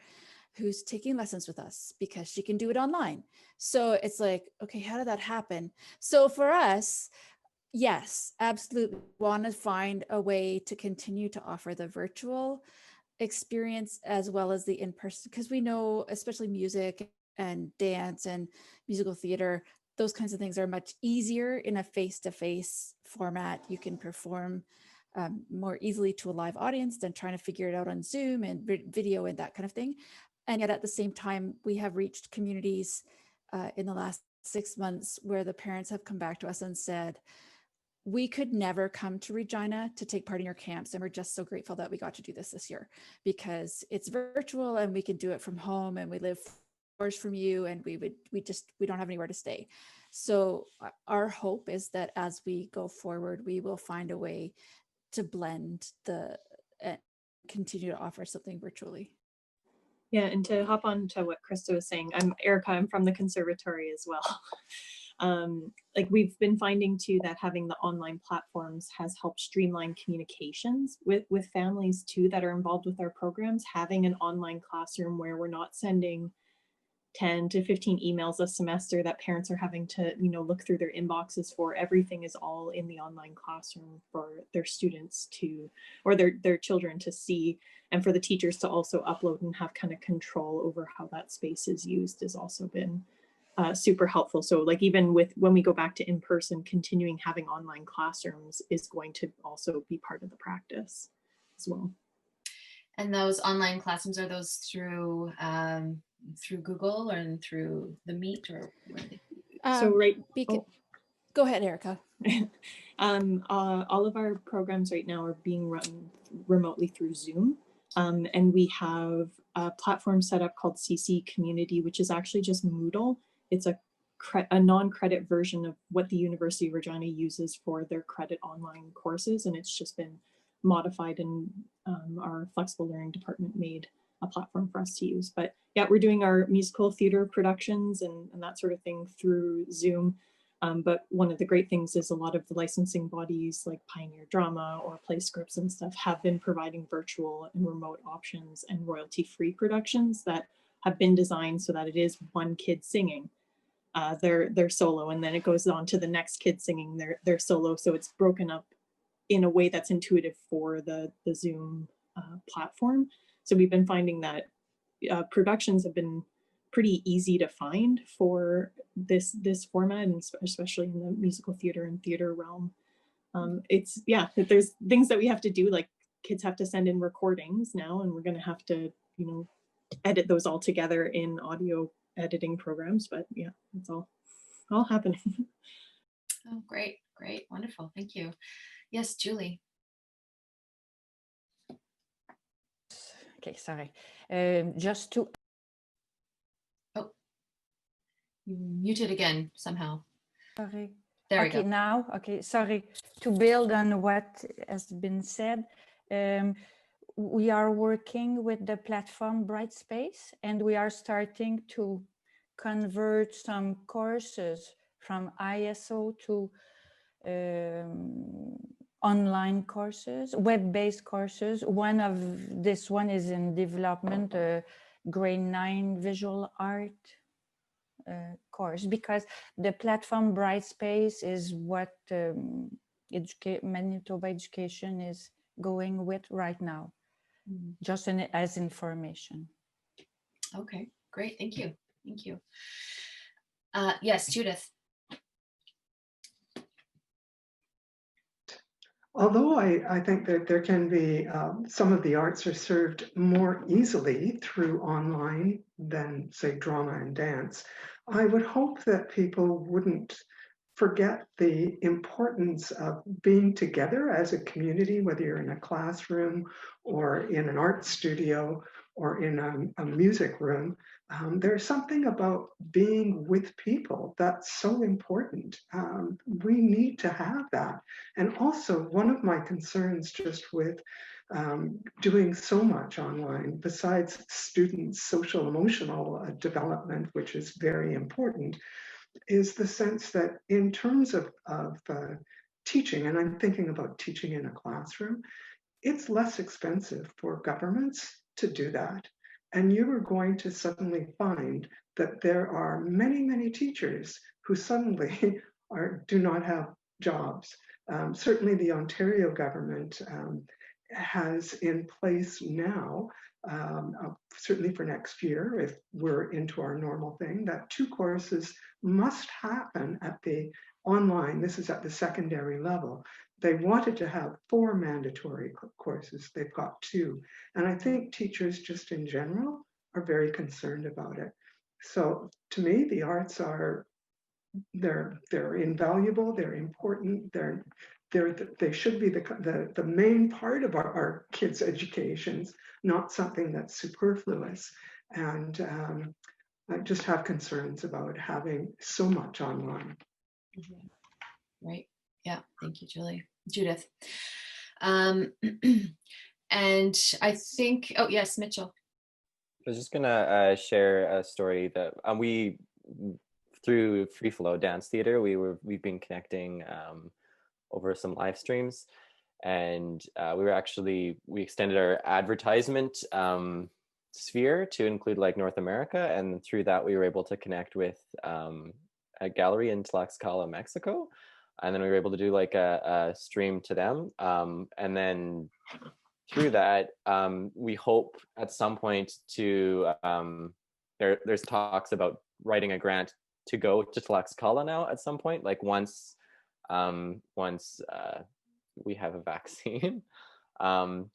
who's taking lessons with us because she can do it online. So it's like, okay, how did that happen? So for us, yes, absolutely want to find a way to continue to offer the virtual experience as well as the in-person, because we know, especially music and dance and musical theater, those kinds of things are much easier in a face-to-face format. You can perform more easily to a live audience than trying to figure it out on Zoom and video and that kind of thing. And yet at the same time, we have reached communities in the last 6 months where the parents have come back to us and said, we could never come to Regina to take part in your camps. And we're just so grateful that we got to do this year because it's virtual and we can do it from home and we live hours from you and we don't have anywhere to stay. So our hope is that as we go forward, we will find a way to blend continue to offer something virtually. Yeah, and to hop on to what Krista was saying, I'm Erica, I'm from the Conservatory as well. Like we've been finding too that having the online platforms has helped streamline communications with families too that are involved with our programs. Having an online classroom where we're not sending 10 to 15 emails a semester that parents are having to, look through their inboxes for. Everything is all in the online classroom for their students to, or their children to see, and for the teachers to also upload and have kind of control over how that space is used has also been super helpful. So like even when we go back to in-person, continuing having online classrooms is going to also be part of the practice as well. And those online classrooms, are those through Google and through the Meet or? So right. Go ahead, Erica. All of our programs right now are being run remotely through Zoom. And we have a platform set up called CC Community, which is actually just Moodle. It's a non-credit version of what the University of Regina uses for their credit online courses. And it's just been modified, and our flexible learning department made a platform for us to use. But yeah, we're doing our musical theater productions and that sort of thing through Zoom. But one of the great things is a lot of the licensing bodies like Pioneer Drama or Play Scripts and stuff have been providing virtual and remote options and royalty-free productions that have been designed so that it is one kid singing their solo, and then it goes on to the next kid singing their solo. So it's broken up in a way that's intuitive for the Zoom platform. So we've been finding that productions have been pretty easy to find for this format, and especially in the musical theater and theater realm. There's things that we have to do, like kids have to send in recordings now, and we're going to have to, edit those all together in audio editing programs. But yeah, it's all happening. Oh, great, great, wonderful, thank you. Yes, Julie. Okay, sorry. Just to. Oh, you muted again somehow. Sorry. There we Okay, go. now, okay, sorry. To build on what has been said, we are working with the platform Brightspace, and we are starting to convert some courses from ISO to online courses, web-based courses. This one is in development, grade 9 visual art course, because the platform Brightspace is what Manitoba Education is going with right now, just as information. Okay, great, thank you, thank you. Yes, Judith. Although I think that there can be, some of the arts are served more easily through online than, say, drama and dance, I would hope that people wouldn't forget the importance of being together as a community, whether you're in a classroom or in an art studio or in a music room. There's something about being with people that's so important. We need to have that. And also, one of my concerns just with doing so much online, besides students' social emotional development, which is very important, is the sense that in terms of teaching, and I'm thinking about teaching in a classroom, it's less expensive for governments to do that. And you are going to suddenly find that there are many, many teachers who suddenly do not have jobs. Certainly the Ontario government has in place now, certainly for next year, if we're into our normal thing, that 2 courses must happen at the online. This is at the secondary level. They wanted to have 4 mandatory courses. They've got 2. And I think teachers just in general are very concerned about it. So to me, the arts are, they're invaluable, they're important, they should be the main part of our kids' educations, not something that's superfluous. And I just have concerns about having so much online. Right. Yeah. Thank you, Julie. Judith. And I think, oh yes, Mitchell. I was just gonna share a story that we, through Free Flow Dance Theater, we've been connecting over some live streams, and we extended our advertisement sphere to include like North America, and through that we were able to connect with a gallery in Tlaxcala, Mexico, and then we were able to do like a stream to them, and then through that we hope at some point to there's talks about writing a grant to go to Tlaxcala now at some point, like once we have a vaccine.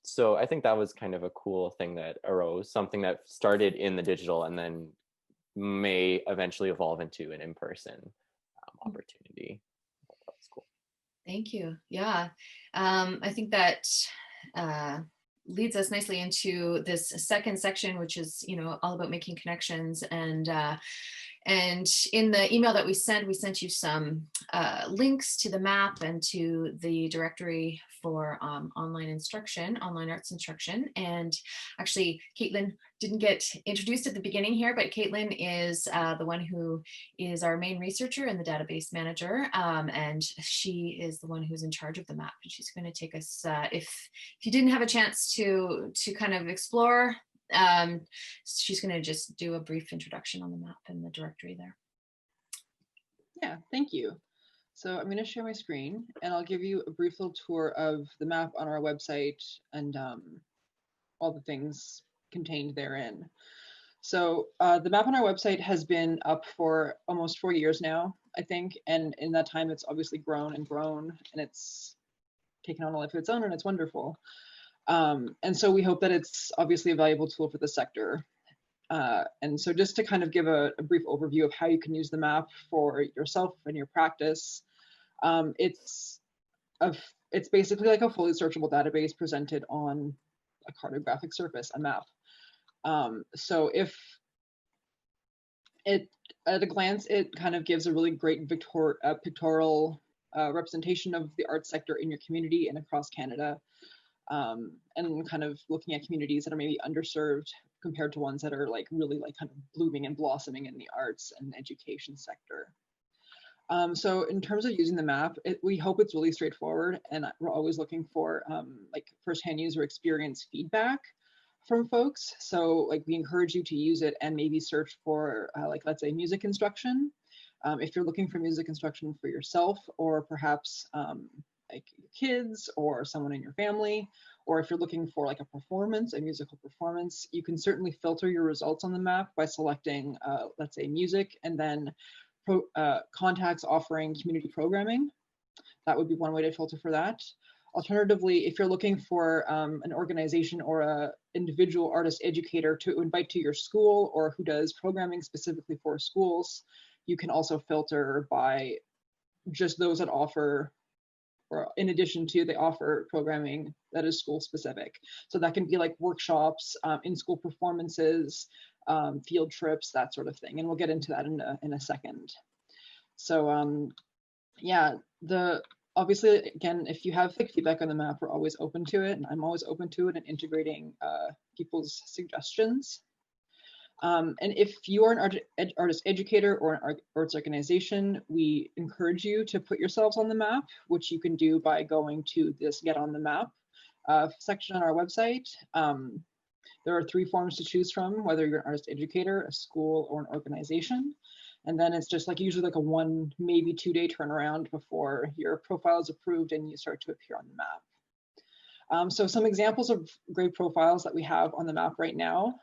So I think that was kind of a cool thing that arose, something that started in the digital and then may eventually evolve into an in-person opportunity. That's cool. Thank you. Yeah, I think that leads us nicely into this second section, which is, all about making connections. And in the email that we sent you some links to the map and to the directory for online arts instruction. And actually, Caitlin didn't get introduced at the beginning here, but Caitlin is the one who is our main researcher and the database manager. And she is the one who's in charge of the map. And she's going to take us, if you didn't have a chance to kind of explore, she's going to just do a brief introduction on the map and the directory there. Yeah, thank you. So I'm going to share my screen and I'll give you a brief little tour of the map on our website and all the things contained therein. So the map on our website has been up for almost 4 years now, I think. And in that time, it's obviously grown and it's taken on a life of its own, and it's wonderful. And so we hope that it's obviously a valuable tool for the sector. And so just to kind of give a brief overview of how you can use the map for yourself and your practice, it's basically like a fully searchable database presented on a cartographic surface, a map. So if it, at a glance, it kind of gives a really great pictorial representation of the arts sector in your community and across Canada, and kind of looking at communities that are maybe underserved compared to ones that are like really like kind of blooming and blossoming in the arts and education sector. So in terms of using the map, we hope it's really straightforward, and we're always looking for like firsthand user experience feedback from folks. So like we encourage you to use it and maybe search for like, let's say, music instruction. If you're looking for music instruction for yourself, or perhaps like kids or someone in your family, or if you're looking for like a performance, a musical performance, you can certainly filter your results on the map by selecting, let's say, music, and then contacts offering community programming. That would be one way to filter for that. Alternatively, if you're looking for an organization or an individual artist educator to invite to your school, or who does programming specifically for schools, you can also filter by just those that offer, or in addition to, they offer programming that is school specific. So that can be like workshops, in-school performances, field trips, that sort of thing. And we'll get into that in a second. So yeah, obviously, again, if you have feedback on the map, we're always open to it, and I'm always open to it and integrating people's suggestions. And if you are an artist educator or an arts organization, we encourage you to put yourselves on the map, which you can do by going to this Get on the Map section on our website. There are 3 forms to choose from, whether you're an artist educator, a school, or an organization. And then it's just like usually like a 1, maybe 2 day turnaround before your profile is approved and you start to appear on the map. So some examples of great profiles that we have on the map right now.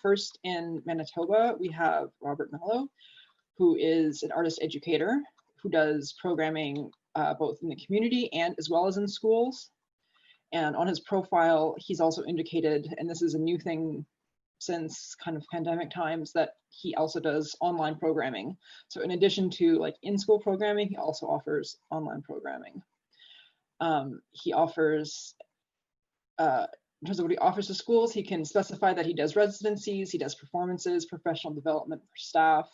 First, in Manitoba, we have Robert Mello, who is an artist educator who does programming both in the community and as well as in schools. And on his profile, he's also indicated, and this is a new thing since kind of pandemic times, that he also does online programming. So in addition to like in-school programming, he also offers online programming. He offers, in terms of what he offers to schools, he can specify that he does residencies, he does performances, professional development for staff.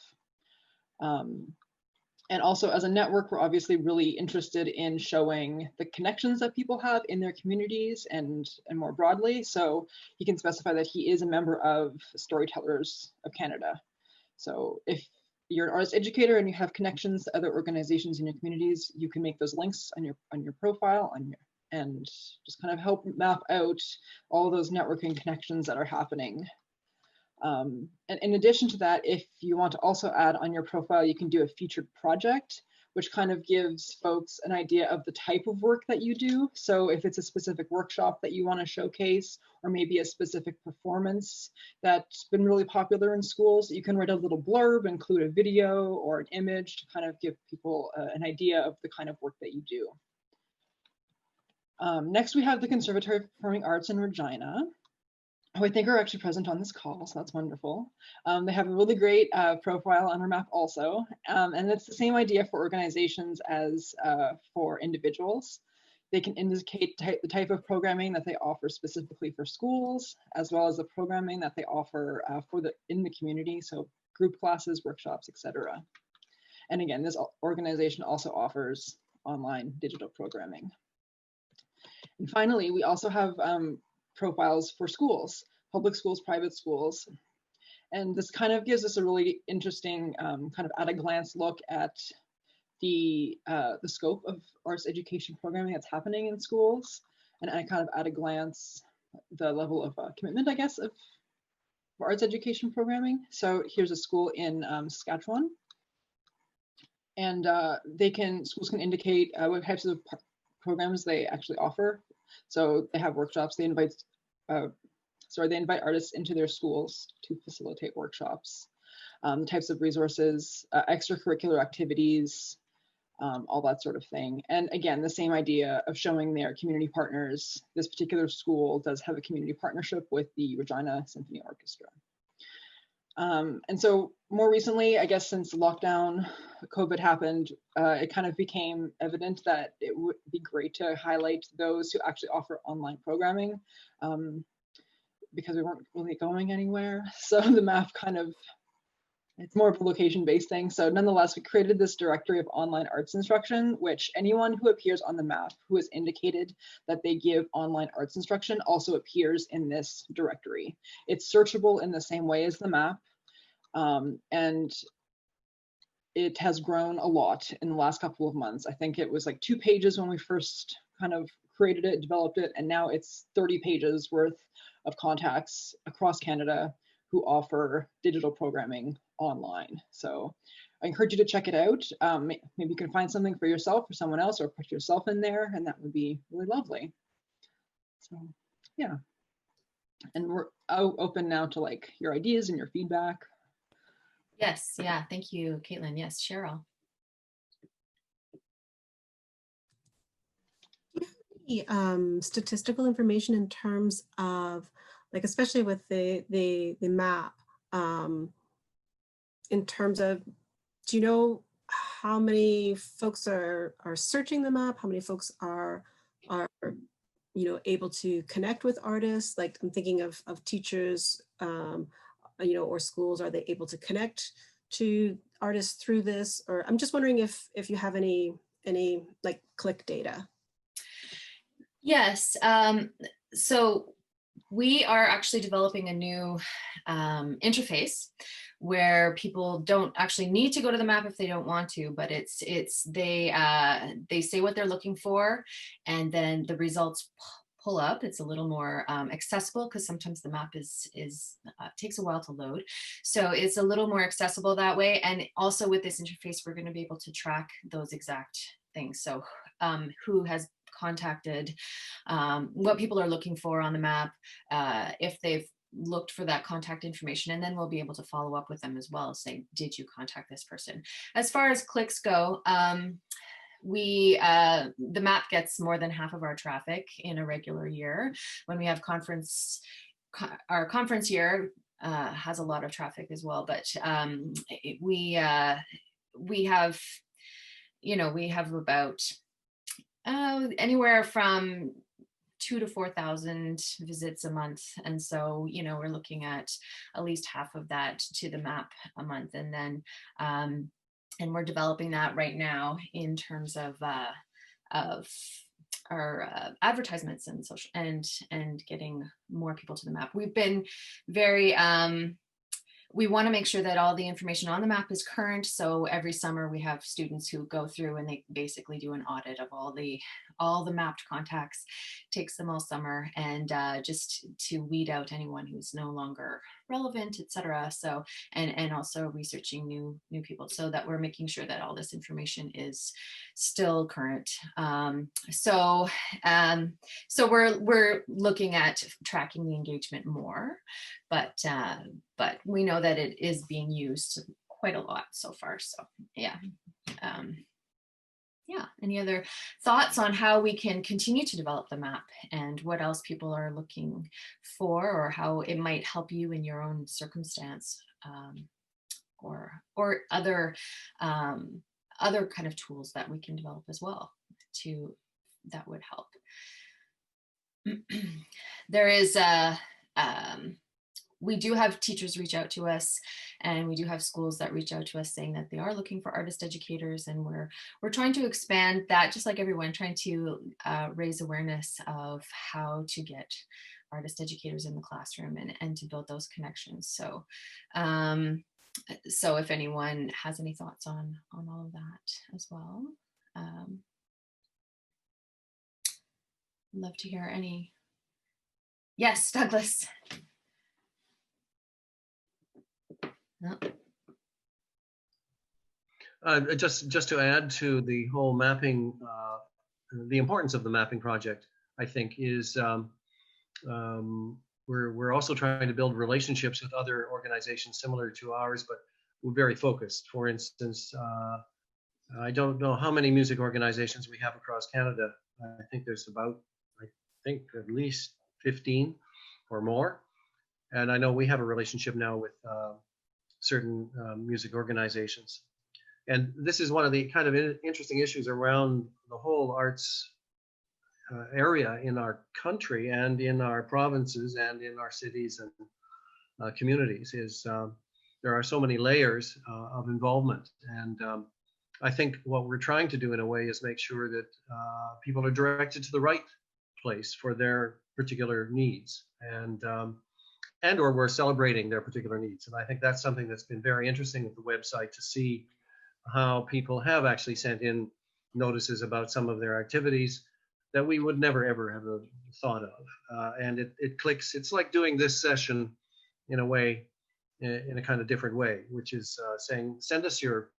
And also as a network, we're obviously really interested in showing the connections that people have in their communities and more broadly. So he can specify that he is a member of Storytellers of Canada. So if you're an artist educator and you have connections to other organizations in your communities, you can make those links on your profile and just kind of help map out all those networking connections that are happening. And in addition to that, if you want to also add on your profile, you can do a featured project, which kind of gives folks an idea of the type of work that you do. So if it's a specific workshop that you want to showcase, or maybe a specific performance that's been really popular in schools, you can write a little blurb, include a video or an image to kind of give people an idea of the kind of work that you do. Next, we have the Conservatory of Performing Arts in Regina, who I think are actually present on this call, so that's wonderful. They have a really great profile on our map also, and it's the same idea for organizations as for individuals. They can indicate the type of programming that they offer specifically for schools, as well as the programming that they offer in the community, so group classes, workshops, etc. And again, this organization also offers online digital programming. And finally, we also have profiles for schools, public schools, private schools. And this kind of gives us a really interesting kind of at a glance look at the scope of arts education programming that's happening in schools, and kind of at a glance the level of commitment, I guess, of arts education programming. So here's a school in Saskatchewan, and schools can indicate what types of programs they actually offer. So they have workshops. They invite artists into their schools to facilitate workshops. The types of resources, extracurricular activities, all that sort of thing. And again, the same idea of showing their community partners. This particular school does have a community partnership with the Regina Symphony Orchestra. And so more recently, I guess since lockdown, COVID happened, it kind of became evident that it would be great to highlight those who actually offer online programming, because we weren't really going anywhere. So the map kind of, it's more of a location-based thing. So nonetheless, we created this directory of online arts instruction, which anyone who appears on the map who has indicated that they give online arts instruction also appears in this directory. It's searchable in the same way as the map, and it has grown a lot in the last couple of months. I think it was like 2 pages when we first kind of created it, developed it, and now it's 30 pages worth of contacts across Canada who offer digital programming online. So I encourage you to check it out. Maybe you can find something for yourself or someone else, or put yourself in there, and that would be really lovely. So yeah, and we're open now to like your ideas and your feedback. Yes, yeah, thank you, Caitlin. Yes, Cheryl. Statistical information in terms of, like, especially with the map, in terms of, do you know how many folks are searching the map? How many folks are able to connect with artists? Like, I'm thinking of teachers, or schools. Are they able to connect to artists through this? Or I'm just wondering if you have any like click data. Yes, so we are actually developing a new interface where people don't actually need to go to the map if they don't want to, but they say what they're looking for, and then the results pull up. It's a little more accessible, because sometimes the map takes a while to load. So it's a little more accessible that way. And also with this interface, we're going to be able to track those exact things. So who has contacted, what people are looking for on the map, if they've looked for that contact information, and then we'll be able to follow up with them as well, saying, did you contact this person? As far as clicks go, the map gets more than half of our traffic in a regular year. When we have our conference year has a lot of traffic as well, but we have about anywhere from 2,000 to 4,000 visits a month. And so, we're looking at least half of that to the map a month. And then, and we're developing that right now in terms of our advertisements and social and getting more people to the map. We've been very, we want to make sure that all the information on the map is current. So every summer we have students who go through and they basically do an audit of all the mapped contacts. Takes them all summer, and just to weed out anyone who's no longer relevant, etc. So and also researching new people, so that we're making sure that all this information is still current. So we're looking at tracking the engagement more, but we know that it is being used quite a lot so far. So yeah. Any other thoughts on how we can continue to develop the map, and what else people are looking for, or how it might help you in your own circumstance, or other kind of tools that we can develop as well that would help. There is we do have teachers reach out to us, and we do have schools that reach out to us saying that they are looking for artist educators, and we're trying to expand that, just like everyone, trying to raise awareness of how to get artist educators in the classroom and to build those connections. So so if anyone has any thoughts on all of that as well, love to hear any. Yes, Douglas. No. Just to add to the whole mapping, the importance of the mapping project, I think, is we're also trying to build relationships with other organizations similar to ours, but we're very focused. For instance, I don't know how many music organizations we have across Canada. I think there's about, at least 15 or more. And I know we have a relationship now with certain music organizations. And this is one of the kind of interesting issues around the whole arts area in our country and in our provinces and in our cities and communities is there are so many layers of involvement. And I think what we're trying to do in a way is make sure that people are directed to the right place for their particular needs, and or we're celebrating their particular needs. And I think that's something that's been very interesting with the website, to see how people have actually sent in notices about some of their activities that we would never ever have thought of. And it clicks. It's like doing this session in a way, in a kind of different way, which is saying, send us your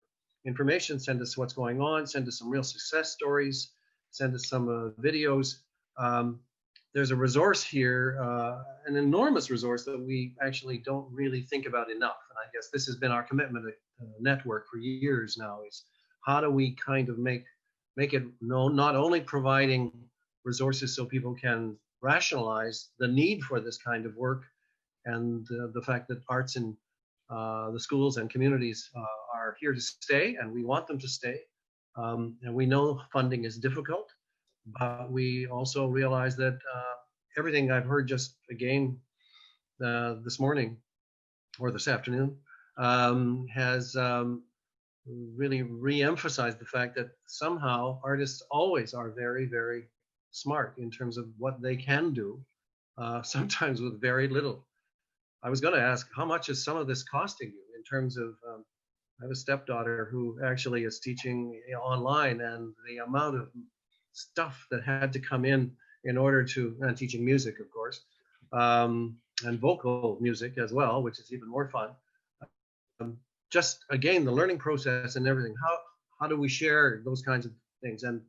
information, send us what's going on, send us some real success stories, send us some videos. There's a resource here, an enormous resource that we actually don't really think about enough. And I guess this has been our commitment network for years now, is how do we kind of make it known, not only providing resources so people can rationalize the need for this kind of work, and the fact that arts in the schools and communities are here to stay, and we want them to stay. And we know funding is difficult, but we also realize that everything I've heard just again this morning or this afternoon has really re-emphasized the fact that somehow artists always are very, very smart in terms of what they can do, sometimes with very little. I was going to ask, how much is some of this costing you in terms of, I have a stepdaughter who actually is teaching online, and the amount of stuff that had to come in order to, and teaching music, of course, and vocal music as well, which is even more fun. Just again, the learning process and everything, how do we share those kinds of things? And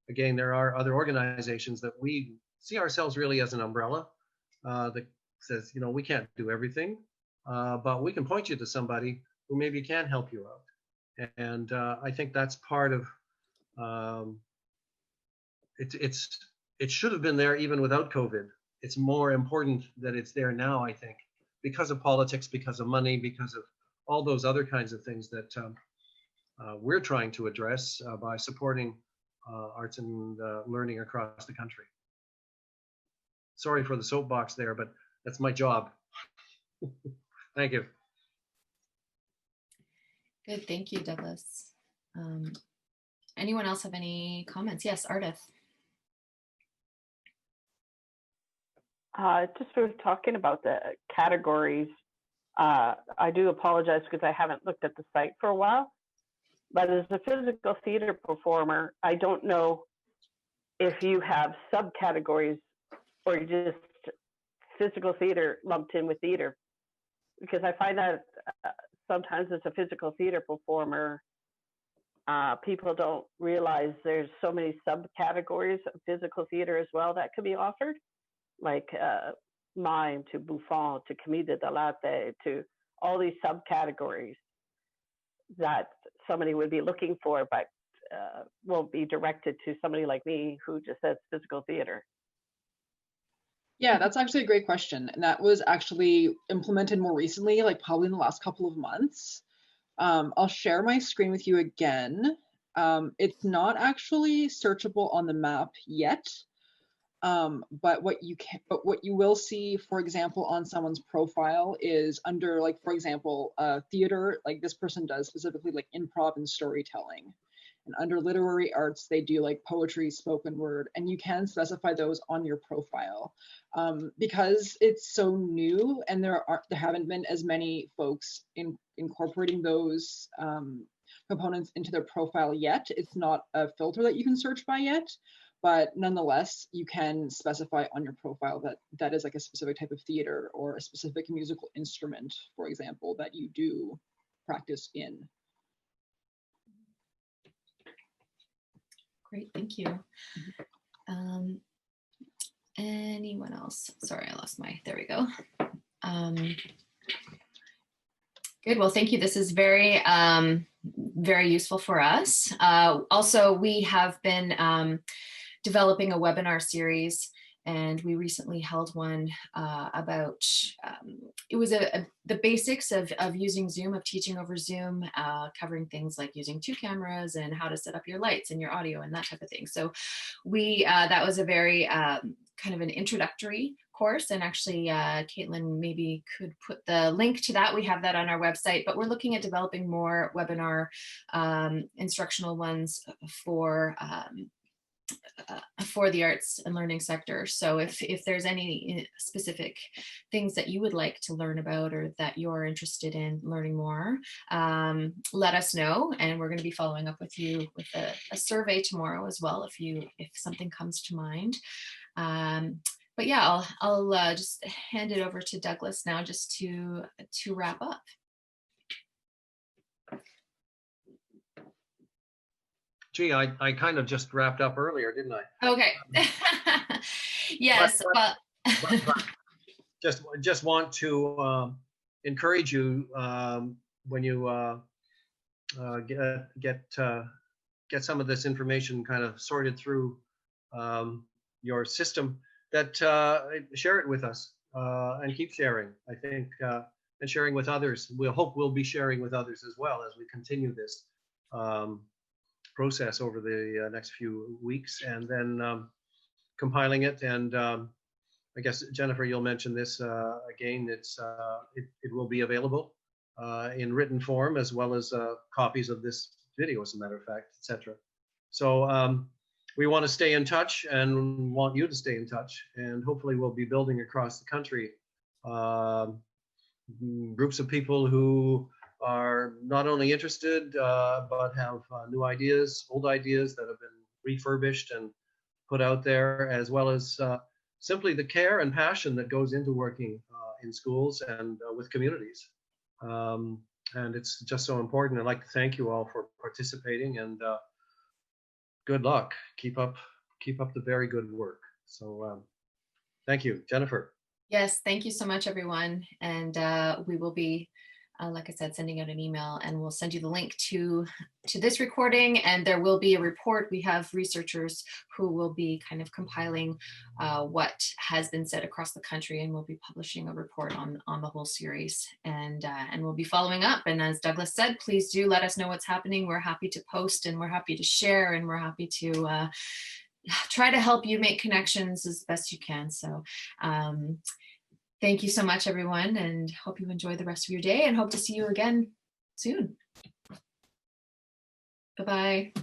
again, there are other organizations that we see ourselves really as an umbrella that says, you know, we can't do everything, but we can point you to somebody who maybe can help you out. And I think that's part of, it should have been there even without COVID. It's more important that it's there now, I think, because of politics, because of money, because of all those other kinds of things that we're trying to address by supporting arts and learning across the country. Sorry for the soapbox there, but that's my job. Thank you. Good, thank you, Douglas. Anyone else have any comments? Yes, Ardith. Just for talking about the categories, I do apologize because I haven't looked at the site for a while, but as a physical theater performer, I don't know if you have subcategories or just physical theater lumped in with theater, because I find that sometimes as a physical theater performer, people don't realize there's so many subcategories of physical theater as well that could be offered, like mime to Buffon to commedia dell'arte to all these subcategories that somebody would be looking for, but won't be directed to somebody like me who just says physical theater. Yeah, that's actually a great question. And that was actually implemented more recently, like probably in the last couple of months. I'll share my screen with you again. It's not actually searchable on the map yet. But what you will see, for example, on someone's profile is under, like, for example, theater, like this person does specifically like improv and storytelling. And under literary arts, they do like poetry, spoken word, and you can specify those on your profile. Because it's so new and there haven't been as many folks incorporating those components into their profile yet. It's not a filter that you can search by yet, but nonetheless, you can specify on your profile that that is like a specific type of theater or a specific musical instrument, for example, that you do practice in. Great, thank you. Anyone else? Sorry, I lost my, there we go. Good, well, thank you. This is very, very useful for us. Also, we have been developing a webinar series, And we recently held one about, it was the basics of using Zoom, of teaching over Zoom, covering things like using 2 cameras and how to set up your lights and your audio and that type of thing. So that was a very kind of an introductory course, and actually Caitlin maybe could put the link to that. We have that on our website, but we're looking at developing more webinar instructional ones for the arts and learning sector. So if there's any specific things that you would like to learn about or that you're interested in learning more, let us know, and we're going to be following up with you with a survey tomorrow as well if something comes to mind. But yeah, I'll just hand it over to Douglas now just to wrap up. Gee, I kind of just wrapped up earlier, didn't I? Okay. Yes. But just want to encourage you when you get some of this information kind of sorted through your system, that share it with us and keep sharing. I think and sharing with others. We'll be sharing with others as well as we continue this process over the next few weeks, and then compiling it. And I guess, Jennifer, you'll mention this again. It will be available in written form, as well as copies of this video, as a matter of fact, etc. So we want to stay in touch and want you to stay in touch, and hopefully we'll be building across the country groups of people who are not only interested, but have new ideas, old ideas that have been refurbished and put out there, as well as simply the care and passion that goes into working in schools and with communities. And it's just so important. I'd like to thank you all for participating, and good luck. Keep up the very good work. So thank you, Jennifer. Yes, thank you so much, everyone. And we will be, like I said, sending out an email, and we'll send you the link to this recording, and there will be a report. We have researchers who will be kind of compiling what has been said across the country, and we'll be publishing a report on the whole series, and we'll be following up. And as Douglas said, please do let us know what's happening. We're happy to post, and we're happy to share, and we're happy to try to help you make connections as best you can. So thank you so much, everyone, and hope you enjoy the rest of your day, and hope to see you again soon. Bye-bye.